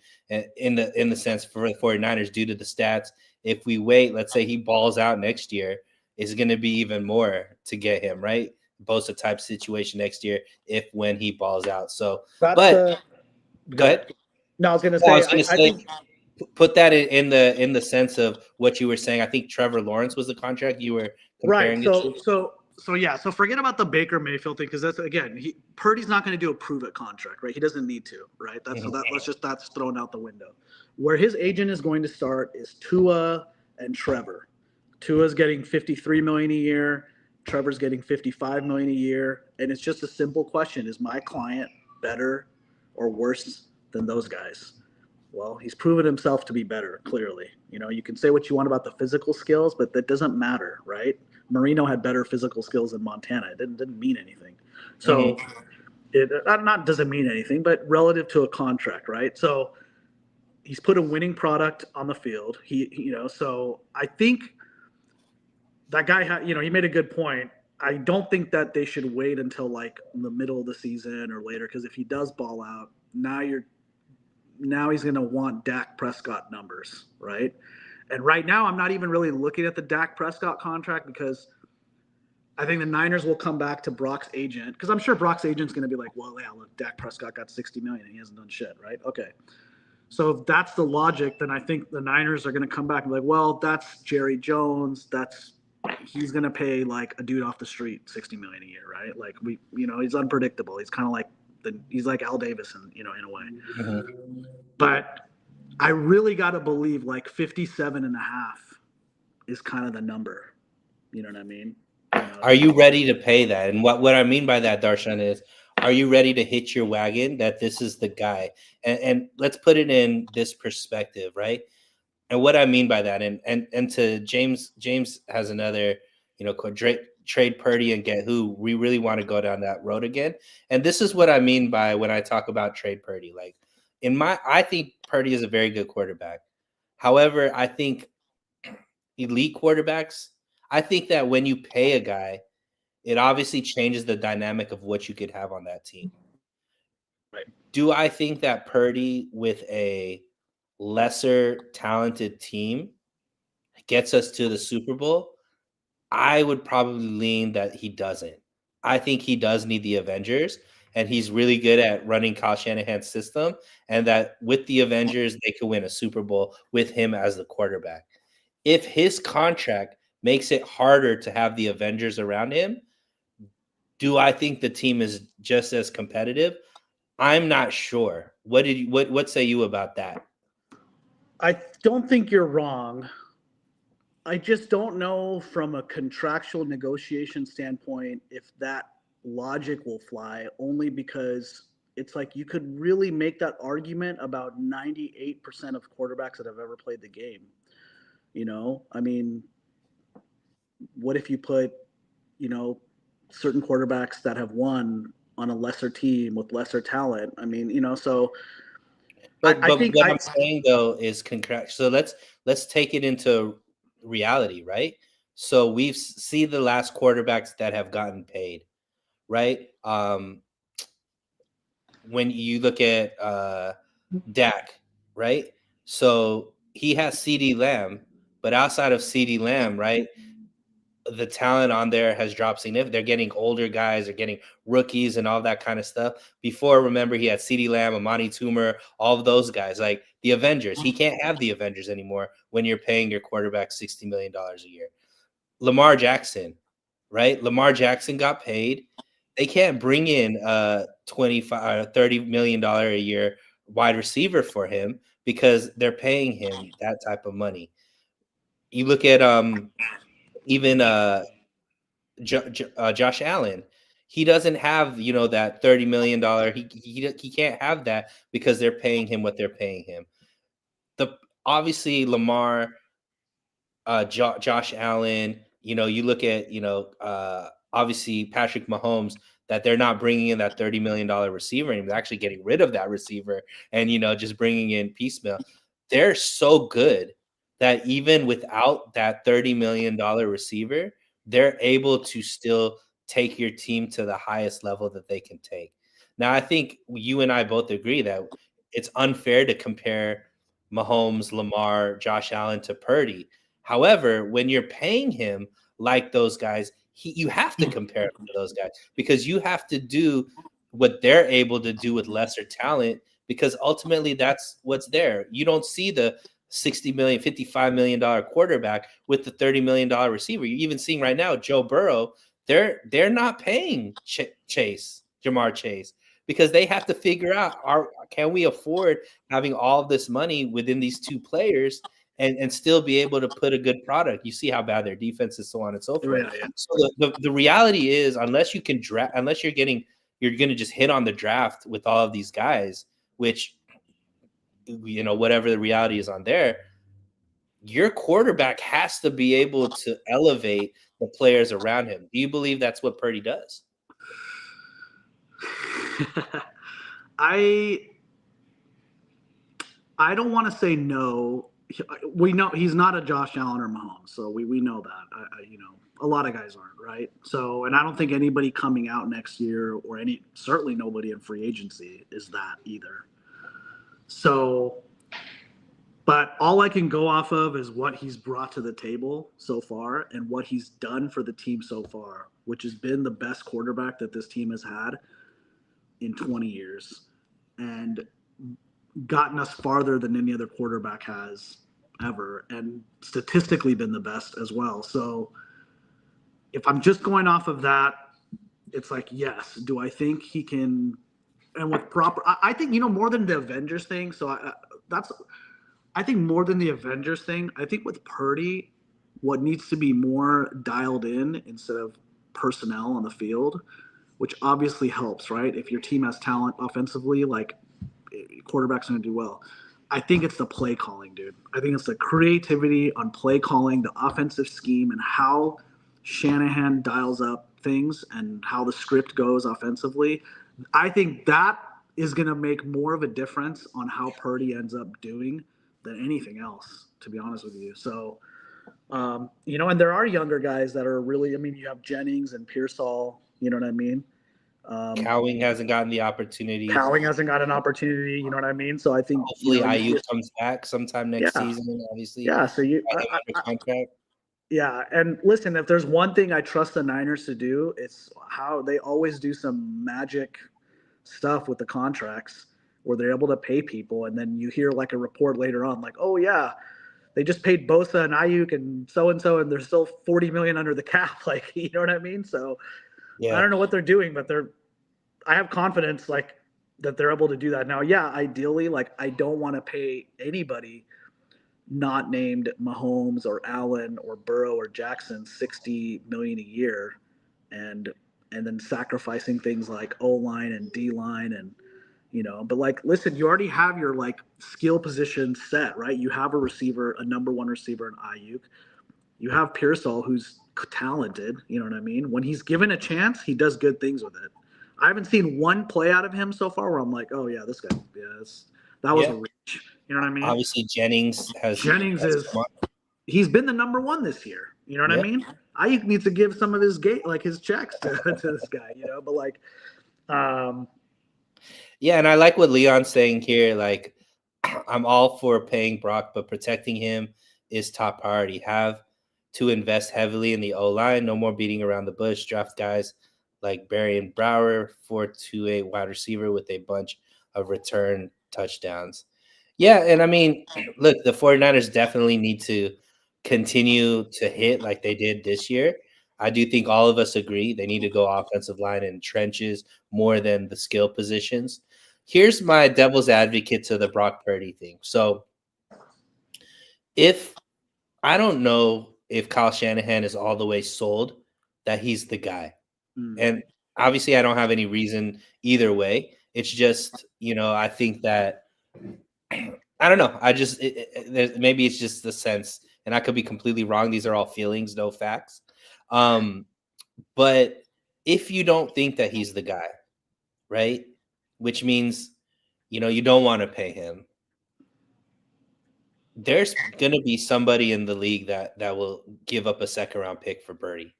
in the sense for the 49ers due to the stats. If we wait, let's say he balls out next year, it's going to be even more to get him, right? Bosa type situation next year when he balls out. So, go ahead. No, I was going to Well, I say, was going to I say, think put that in the sense of what you were saying. I think Trevor Lawrence was the contract you were right. comparing it to. So yeah. So forget about the Baker Mayfield thing because that's again, Purdy's not going to do a prove it contract, right? He doesn't need to, right? That's thrown out the window. Where his agent is going to start is Tua and Trevor. Tua's getting 53 million a year. Trevor's getting 55 million a year, and it's just a simple question: is my client better or worse than those guys? Well, he's proven himself to be better, clearly. You can say what you want about the physical skills, but that doesn't matter, right? Marino had better physical skills in Montana. It didn't mean anything. So it not doesn't mean anything, but relative to a contract, right? So he's put a winning product on the field. So I think that guy he made a good point. I don't think that they should wait until like the middle of the season or later, because if he does ball out, now he's going to want Dak Prescott numbers, right? And right now, I'm not even really looking at the Dak Prescott contract because I think the Niners will come back to Brock's agent, because I'm sure Brock's agent's going to be like, well, yeah, look, Dak Prescott got 60 million and he hasn't done shit, right? Okay. So if that's the logic, then I think the Niners are going to come back and be like, well, that's Jerry Jones. He's going to pay like a dude off the street 60 million a year, right? Like he's unpredictable. He's kind of like he's like Al Davis in a way. Mm-hmm. But I really got to believe like 57 and a half is kind of the number. You know what I mean? Are you ready to pay that? And what I mean by that, Darshan, is are you ready to hitch your wagon that this is the guy? And let's put it in this perspective, right? And what I mean by that, and to James has another, trade Purdy and get who. We really want to go down that road again. And this is what I mean by when I talk about trade Purdy. Like I think Purdy is a very good quarterback. However, I think elite quarterbacks, I think that when you pay a guy, it obviously changes the dynamic of what you could have on that team. Right. Do I think that Purdy with a lesser talented team gets us to the Super Bowl? I would probably lean that he doesn't. I think he does need the Avengers, and he's really good at running Kyle Shanahan's system, and that with the Avengers, they could win a Super Bowl with him as the quarterback. If his contract makes it harder to have the Avengers around him, do I think the team is just as competitive? I'm not sure. What say you about that? I don't think you're wrong. I just don't know from a contractual negotiation standpoint if that logic will fly, only because it's like you could really make that argument about 98% of quarterbacks that have ever played the game. I mean, what if you put, certain quarterbacks that have won on a lesser team with lesser talent? I mean, so But what I'm saying though is so let's take it into reality, right? So we've seen the last quarterbacks that have gotten paid, right? When you look at Dak, right? So he has CeeDee Lamb, but outside of CeeDee Lamb, right? The talent on there has dropped significantly. They're getting older guys, they're getting rookies and all that kind of stuff. Before, remember, he had CeeDee Lamb, Amani Toomer, all of those guys, like the Avengers. He can't have the Avengers anymore when you're paying your quarterback $60 million a year. Lamar Jackson, right? Lamar Jackson got paid. They can't bring in $25 $30 million a year wide receiver for him because they're paying him that type of money. You look at even Josh Allen, he doesn't have that $30 million. He can't have that because they're paying him what they're paying him. Obviously Lamar, Josh Allen. You look at obviously Patrick Mahomes, that they're not bringing in that $30 million receiver and they're actually getting rid of that receiver and just bringing in piecemeal. They're so good that even without that $30 million receiver, they're able to still take your team to the highest level that they can take. Now, I think you and I both agree that it's unfair to compare Mahomes, Lamar, Josh Allen to Purdy. However, when you're paying him like those guys, you have to compare him to those guys because you have to do what they're able to do with lesser talent because ultimately that's what's there. You don't see the $60 million, $55 million quarterback with the $30 million receiver. You're even seeing right now Joe Burrow. They're not paying Jamar Chase, because they have to figure out, can we afford having all of this money within these two players and still be able to put a good product. You see how bad their defense is, so on and so forth. Yeah. So the reality is, unless you can draft, unless you're going to just hit on the draft with all of these guys, which, whatever the reality is on there, your quarterback has to be able to elevate the players around him. Do you believe that's what Purdy does? I don't want to say no. We know he's not a Josh Allen or Mahomes, so we know that. A lot of guys aren't, right? So, and I don't think anybody coming out next year, or certainly nobody in free agency, is that either. So, but all I can go off of is what he's brought to the table so far and what he's done for the team so far, which has been the best quarterback that this team has had in 20 years and gotten us farther than any other quarterback has ever, and statistically been the best as well. So if I'm just going off of that, it's like, yes. Do I think he can? And with proper, I think, more than the Avengers thing. So I think more than the Avengers thing, I think with Purdy, what needs to be more dialed in instead of personnel on the field, which obviously helps, right? If your team has talent offensively, like, quarterback's going to do well. I think it's the play calling, dude. I think it's the creativity on play calling, the offensive scheme, and how Shanahan dials up things and how the script goes offensively. I think that is going to make more of a difference on how Purdy ends up doing than anything else, to be honest with you. So, and there are younger guys that are really, you have Jennings and Pearsall, you know what I mean? Cowing hasn't gotten the opportunity. Cowing hasn't got an opportunity, you know what I mean? So I think hopefully Ayuk comes back sometime next season, obviously. Yeah, so contract. Yeah, and listen, if there's one thing I trust the Niners to do, it's how they always do some magic stuff with the contracts where they're able to pay people, and then you hear like a report later on, like, oh yeah, they just paid Bosa and Ayuk and so, and they're still $40 million under the cap. Like, you know what I mean? So I don't know what they're doing, but I have confidence like that they're able to do that. Now, yeah, ideally, like, I don't want to pay anybody not named Mahomes or Allen or Burrow or Jackson $60 million a year, and then sacrificing things like O-line and D-line and, but like, listen, you already have your like skill position set, right? You have a receiver, a number one receiver in Ayuk. You have Pearsall, who's talented, you know what I mean? When he's given a chance, he does good things with it. I haven't seen one play out of him so far where I'm like, oh yeah, this guy, that was a reach. You know what I mean? Obviously, Jennings he's been the number one this year. You know what I mean? Ayuk needs to give some of his his checks to this guy, but like, yeah, and I like what Leon's saying here. Like, I'm all for paying Brock, but protecting him is top priority. Have to invest heavily in the O-line. No more beating around the bush. Draft guys like Barry and Brower to a wide receiver with a bunch of return touchdowns. Yeah, and look, the 49ers definitely need to continue to hit like they did this year. I do think all of us agree they need to go offensive line and trenches more than the skill positions. Here's my devil's advocate to the Brock Purdy thing. So I don't know if Kyle Shanahan is all the way sold that he's the guy. And obviously I don't have any reason either way. It's just, I think that I don't know. Maybe it's just the sense, and I could be completely wrong. These are all feelings, no facts. But if you don't think that he's the guy, right, which means, you don't want to pay him, there's going to be somebody in the league that will give up a second-round pick for Purdy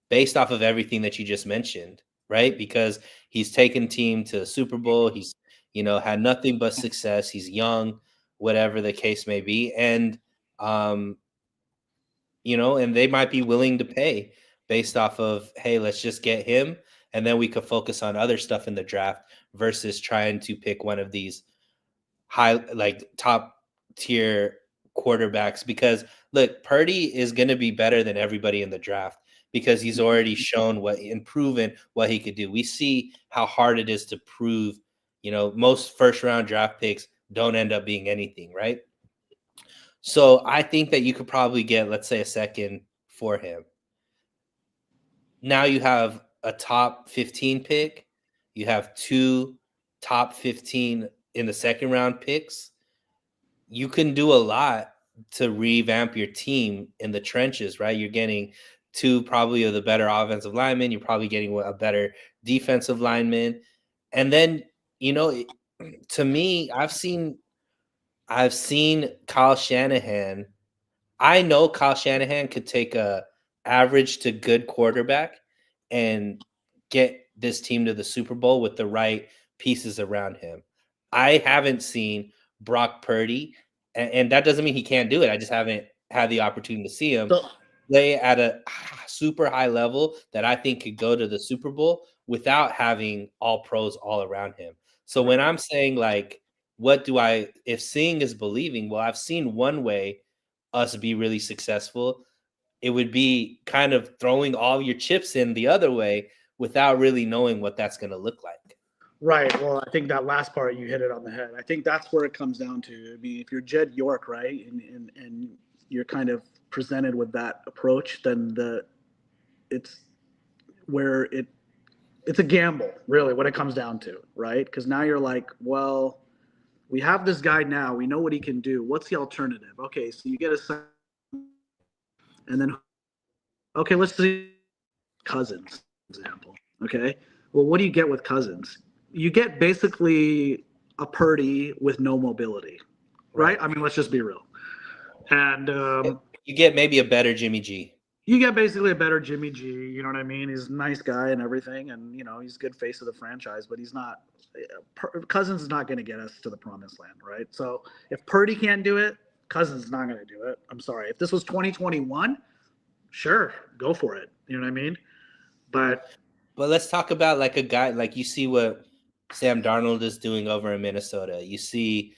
based off of everything that you just mentioned, right? Because he's taken team to the Super Bowl. He's, had nothing but success. He's young, whatever the case may be. And, and they might be willing to pay based off of, hey, let's just get him, and then we could focus on other stuff in the draft versus trying to pick one of these top tier quarterbacks, because look, Purdy is going to be better than everybody in the draft because he's already shown and proven what he could do. We see how hard it is to prove, most first round draft picks don't end up being anything, right? So I think that you could probably get, let's say, a second for him. Now you have a top 15 pick. You have 2 top 15 in the second round picks. You can do a lot to revamp your team in the trenches, right? You're getting 2 probably of the better offensive linemen. You're probably getting a better defensive lineman. And then, to me, I've seen Kyle Shanahan. I know Kyle Shanahan could take a average to good quarterback and get this team to the Super Bowl with the right pieces around him. I haven't seen Brock Purdy, and that doesn't mean he can't do it. I just haven't had the opportunity to see him play at a super high level that I think could go to the Super Bowl without having all pros all around him. So when I'm saying, like, if seeing is believing, well, I've seen one way us be really successful. It would be kind of throwing all your chips in the other way without really knowing what that's going to look like. Right. Well, I think that last part, you hit it on the head. I think that's where it comes down to. I mean, if you're Jed York, right, and you're kind of presented with that approach, then it's a gamble, really, what it comes down to, right? Because now you're like, well, we have this guy now. We know what he can do. What's the alternative? Okay, so you get a and then, okay, let's see Cousins, for example. Okay, well, what do you get with Cousins? You get basically a Purdy with no mobility, right? I mean, let's just be real. And you get maybe a better Jimmy G. You get basically a better Jimmy G. You know what I mean? He's a nice guy and everything, and he's a good face of the franchise. But he's not. Cousins is not going to get us to the promised land, right? So if Purdy can't do it, Cousins is not going to do it. I'm sorry. If this was 2021, sure, go for it. You know what I mean? But let's talk about like a guy, like you see what Sam Darnold is doing over in Minnesota. You see,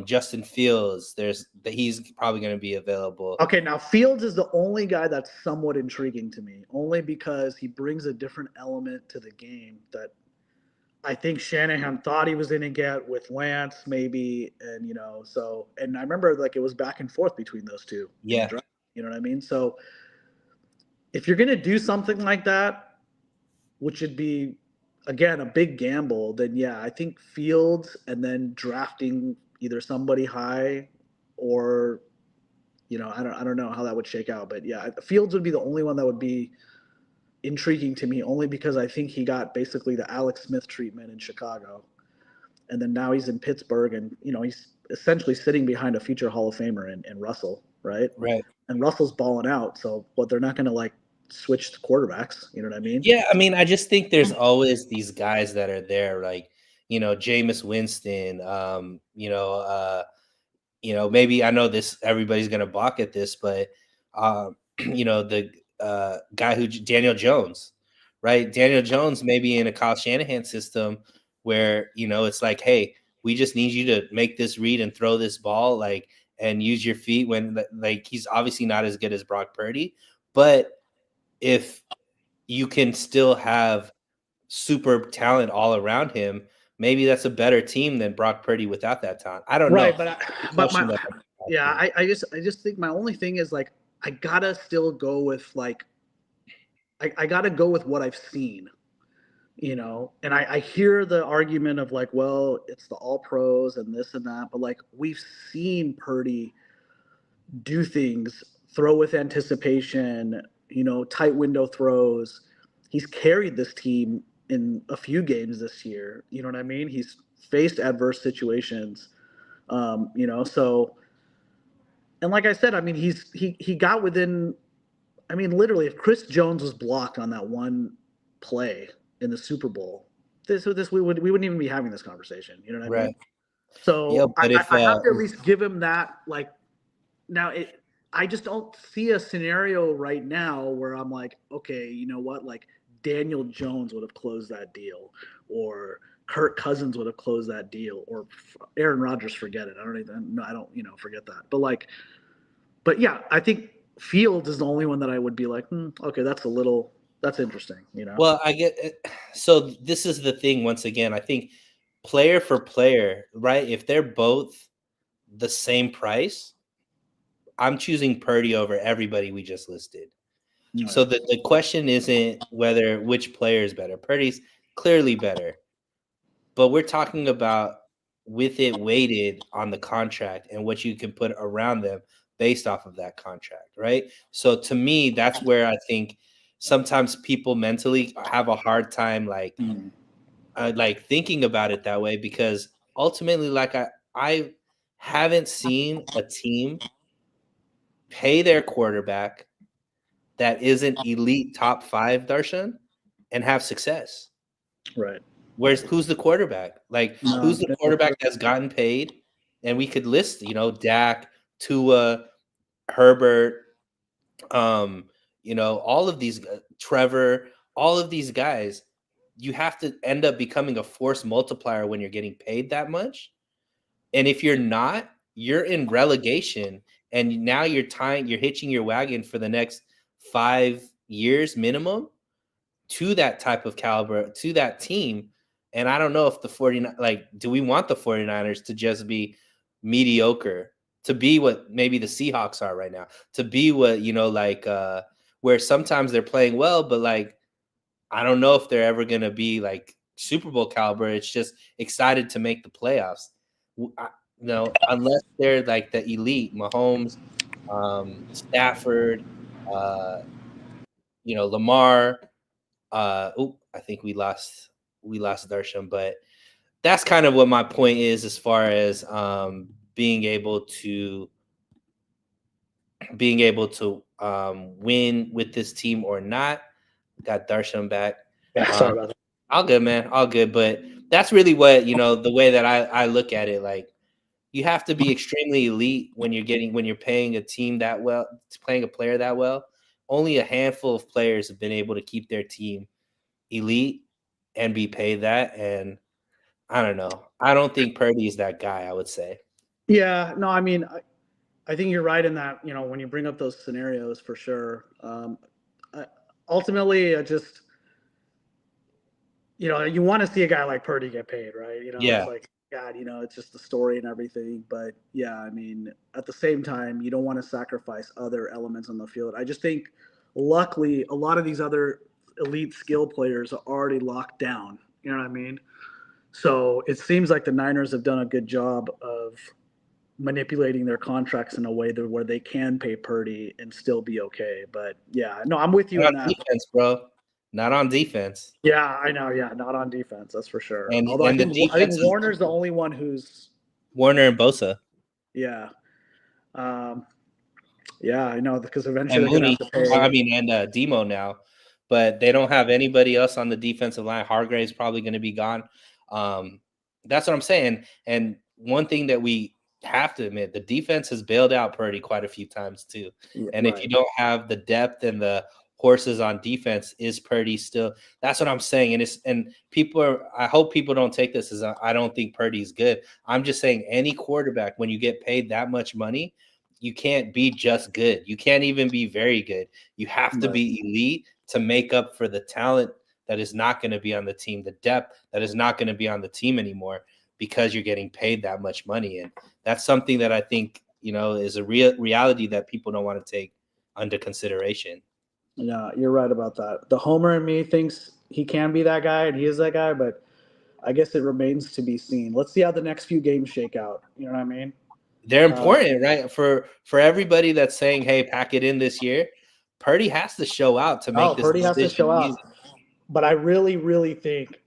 Justin Fields. He's probably going to be available. Okay, now Fields is the only guy that's somewhat intriguing to me, only because he brings a different element to the game that I think Shanahan thought he was going to get with Lance, maybe, and and I remember like it was back and forth between those two. Yeah, you know what I mean. So if you're going to do something like that, which would be again a big gamble, then yeah, I think Fields and then drafting either somebody high or I don't know how that would shake out, but yeah, Fields would be the only one that would be intriguing to me, only because I think he got basically the Alex Smith treatment in Chicago, and then now he's in Pittsburgh, and he's essentially sitting behind a future Hall of Famer in Russell, right? Right. And Russell's balling out, so they're not going to like switch the quarterbacks. You know what I mean? Yeah, I mean, I just think there's always these guys that are there, like Jameis Winston. Maybe I know this. Everybody's gonna balk at this, but the guy Daniel Jones, right? Daniel Jones maybe in a Kyle Shanahan system where it's like, hey, we just need you to make this read and throw this ball, like, and use your feet when, like, he's obviously not as good as Brock Purdy, but if you can still have super talent all around him, maybe that's a better team than Brock Purdy without that talent. I don't know. I just think my only thing is like I gotta still go with like I gotta go with what I've seen, and I hear the argument of like, well, it's the all pros and this and that, but like we've seen Purdy do things, throw with anticipation, tight window throws. He's carried this team in a few games this year. You know what I mean? He's faced adverse situations, so, and like I said, I mean, he got within, I mean, literally, if Chris Jones was blocked on that one play in the Super Bowl, we wouldn't even be having this conversation. You know what I mean? So yeah, I have to at least give him that. Like, now I just don't see a scenario right now where I'm like, okay, you know what? Like Daniel Jones would have closed that deal, or Kirk Cousins would have closed that deal, or Aaron Rodgers, forget it. I don't forget that. But yeah, I think Fields is the only one that I would be like, okay, that's interesting, Well, I get it. So this is the thing. Once again, I think player for player, right? If they're both the same price, I'm choosing Purdy over everybody we just listed. Right. So the question isn't which player is better. Purdy's clearly better, but we're talking about with it weighted on the contract and what you can put around them based off of that contract, right? So to me, that's where I think sometimes people mentally have a hard time like thinking about it that way, because ultimately, like I haven't seen a team pay their quarterback that isn't elite top 5, Darshan, and have success. Right. Who's the quarterback? Like, who's the quarterback that's gotten paid? And we could list, Dak, Tua, Herbert, all of these, Trevor, all of these guys. You have to end up becoming a force multiplier when you're getting paid that much. And if you're not, you're in relegation, and now you're hitching your wagon for the next 5 years minimum to that type of caliber, to that team. And I don't know if the 49, do we want the 49ers to just be mediocre, to be what maybe the Seahawks are right now, to be what, where sometimes they're playing well, but I don't know if they're ever going to be like Super Bowl caliber. It's just excited to make the playoffs. Unless they're like the elite, Mahomes, Stafford, Lamar. I think we lost Darsham, but that's kind of what my point is as far as being able to win with this team or not. Got Darsham back. Yeah, sorry about that. All good, man. All good. But that's really what, the way that I look at it. Like, you have to be extremely elite when you're paying a team that well, playing a player that well. Only a handful of players have been able to keep their team elite and be paid that. And I don't know. I don't think Purdy is that guy, I would say. Yeah, no, I mean, I think you're right in that, when you bring up those scenarios, for sure. Ultimately, you want to see a guy like Purdy get paid, right? Yeah. It's like, God, it's just the story and everything. But yeah, I mean, at the same time, you don't want to sacrifice other elements on the field. I just think, luckily, a lot of these other elite skill players are already locked down. You know what I mean? So it seems like the Niners have done a good job of manipulating their contracts in a way where they can pay Purdy and still be okay. But yeah, no, I'm with you on that. Defense, bro. Not on defense. Yeah, I know. Yeah, not on defense. That's for sure. And, although I think Warner's the only one who's Warner and Bosa. Yeah. Yeah, I know, because eventually they're going to have to pay. And Demo now, but they don't have anybody else on the defensive line. Hargrave's probably going to be gone. That's what I'm saying. And one thing that we have to admit, the defense has bailed out Purdy quite a few times too. And if you don't have the depth and the horses on defense, is Purdy still? That's what I'm saying. And I hope people don't take this as I don't think Purdy's good. I'm just saying, any quarterback, when you get paid that much money, you can't be just good. You can't even be very good. You have to be elite to make up for the talent that is not going to be on the team, the depth that is not going to be on the team anymore, because you're getting paid that much money. And that's something that I think, is a real reality that people don't want to take under consideration. Yeah, you're right about that. The homer in me thinks he can be that guy, and he is that guy, but I guess it remains to be seen. Let's see how the next few games shake out. You know what I mean? They're important, right? For everybody that's saying, hey, pack it in this year, Purdy has to show out to make this Purdy has to show easy. out. But I really, really think,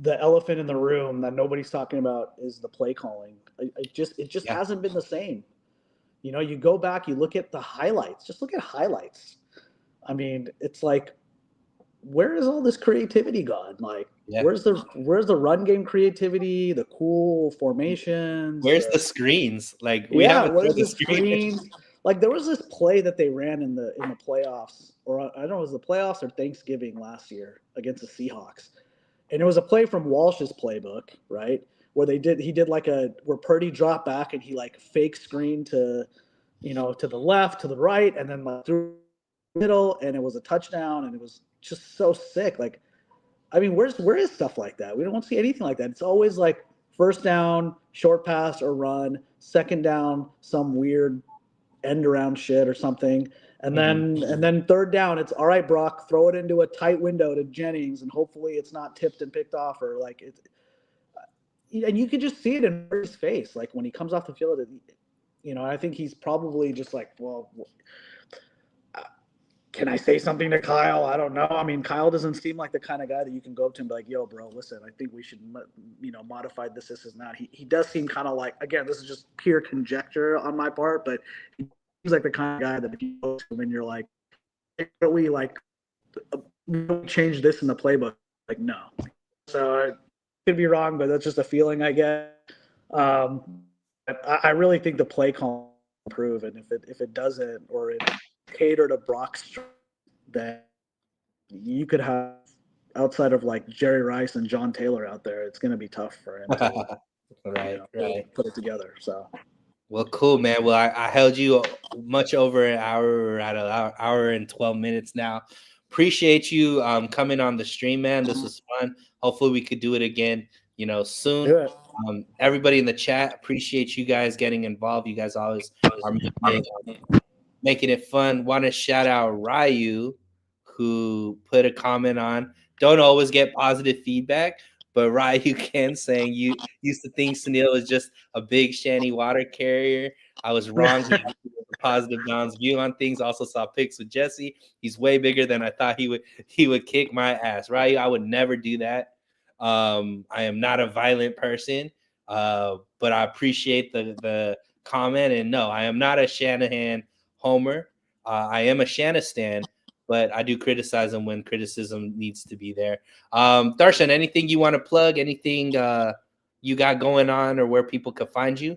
the elephant in the room that nobody's talking about is the play calling. It just hasn't been the same. You go back, you look at the highlights. Just look at highlights. I mean, it's like, where is all this creativity gone? Where's the run game creativity, the cool formations? Where's the screens? Where's the screens? There was this play that they ran in the playoffs, or I don't know, it was the playoffs or Thanksgiving last year against the Seahawks. and it was a play from Walsh's playbook, right? Where he did like where Purdy dropped back and he like fake screen to, to the left, to the right, and then like through the middle, and it was a touchdown, and it was just so sick. Like, I mean, where is stuff like that? We don't see anything like that. It's always like first down, short pass or run, second down, some weird end around shit or something. And then third down, it's all right, Brock, throw it into a tight window to Jennings, and hopefully it's not tipped and picked off, or like it's. And you can just see it in his face, like when he comes off the field. I think he's probably just like, well, can I say something to Kyle? I don't know. I mean, Kyle doesn't seem like the kind of guy that you can go up to and be like, yo, bro, listen, I think we should, modify this. This is not. He does seem kind of like, again, this is just pure conjecture on my part, but he seems like the kind of guy that if you go to him and you're like, really, like, change this in the playbook. Like, no. So I could be wrong, but that's just a feeling I get. I really think the play call will improve, and if it doesn't, or it cater to Brock's, then you could have, outside of like Jerry Rice and John Taylor out there, it's going to be tough for him to right. put it together. So, well, cool, man. Well, I held you much over an hour. We're at an hour and 12 minutes now. Appreciate you coming on the stream, man. This was fun. Hopefully we could do it again, soon. Everybody in the chat, appreciate you guys getting involved. You guys always are making it fun. Want to shout out Ryu, who put a comment on. Don't always get positive feedback, but Ryu can, saying you used to think Sunil was just a big Shanny water carrier. I was wrong. Positive Don's view on things. Also saw pics with Jesse. He's way bigger than I thought he would kick my ass. Ryu, I would never do that. I am not a violent person, but I appreciate the comment. And no, I am not a Shanahan homer. I am a Shanistan, but I do criticize him when criticism needs to be there. Darshan, anything you want to plug? Anything you got going on, or where people could find you?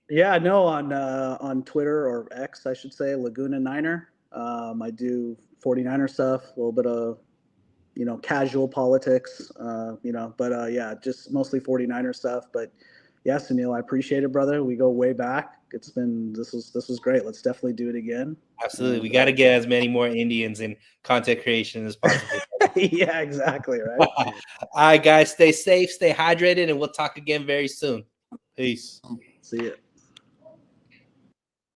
Yeah, no, on Twitter, or X, I should say, Laguna Niner. I do 49er stuff, a little bit of casual politics, but yeah, just mostly 49er stuff. But yeah, Sunil, I appreciate it, brother. We go way back. This was great. Let's definitely do it again. Absolutely. We got to get as many more Indians in content creation as possible. Yeah, exactly. Right. All right, guys, stay safe, stay hydrated, and we'll talk again very soon. Peace. See ya.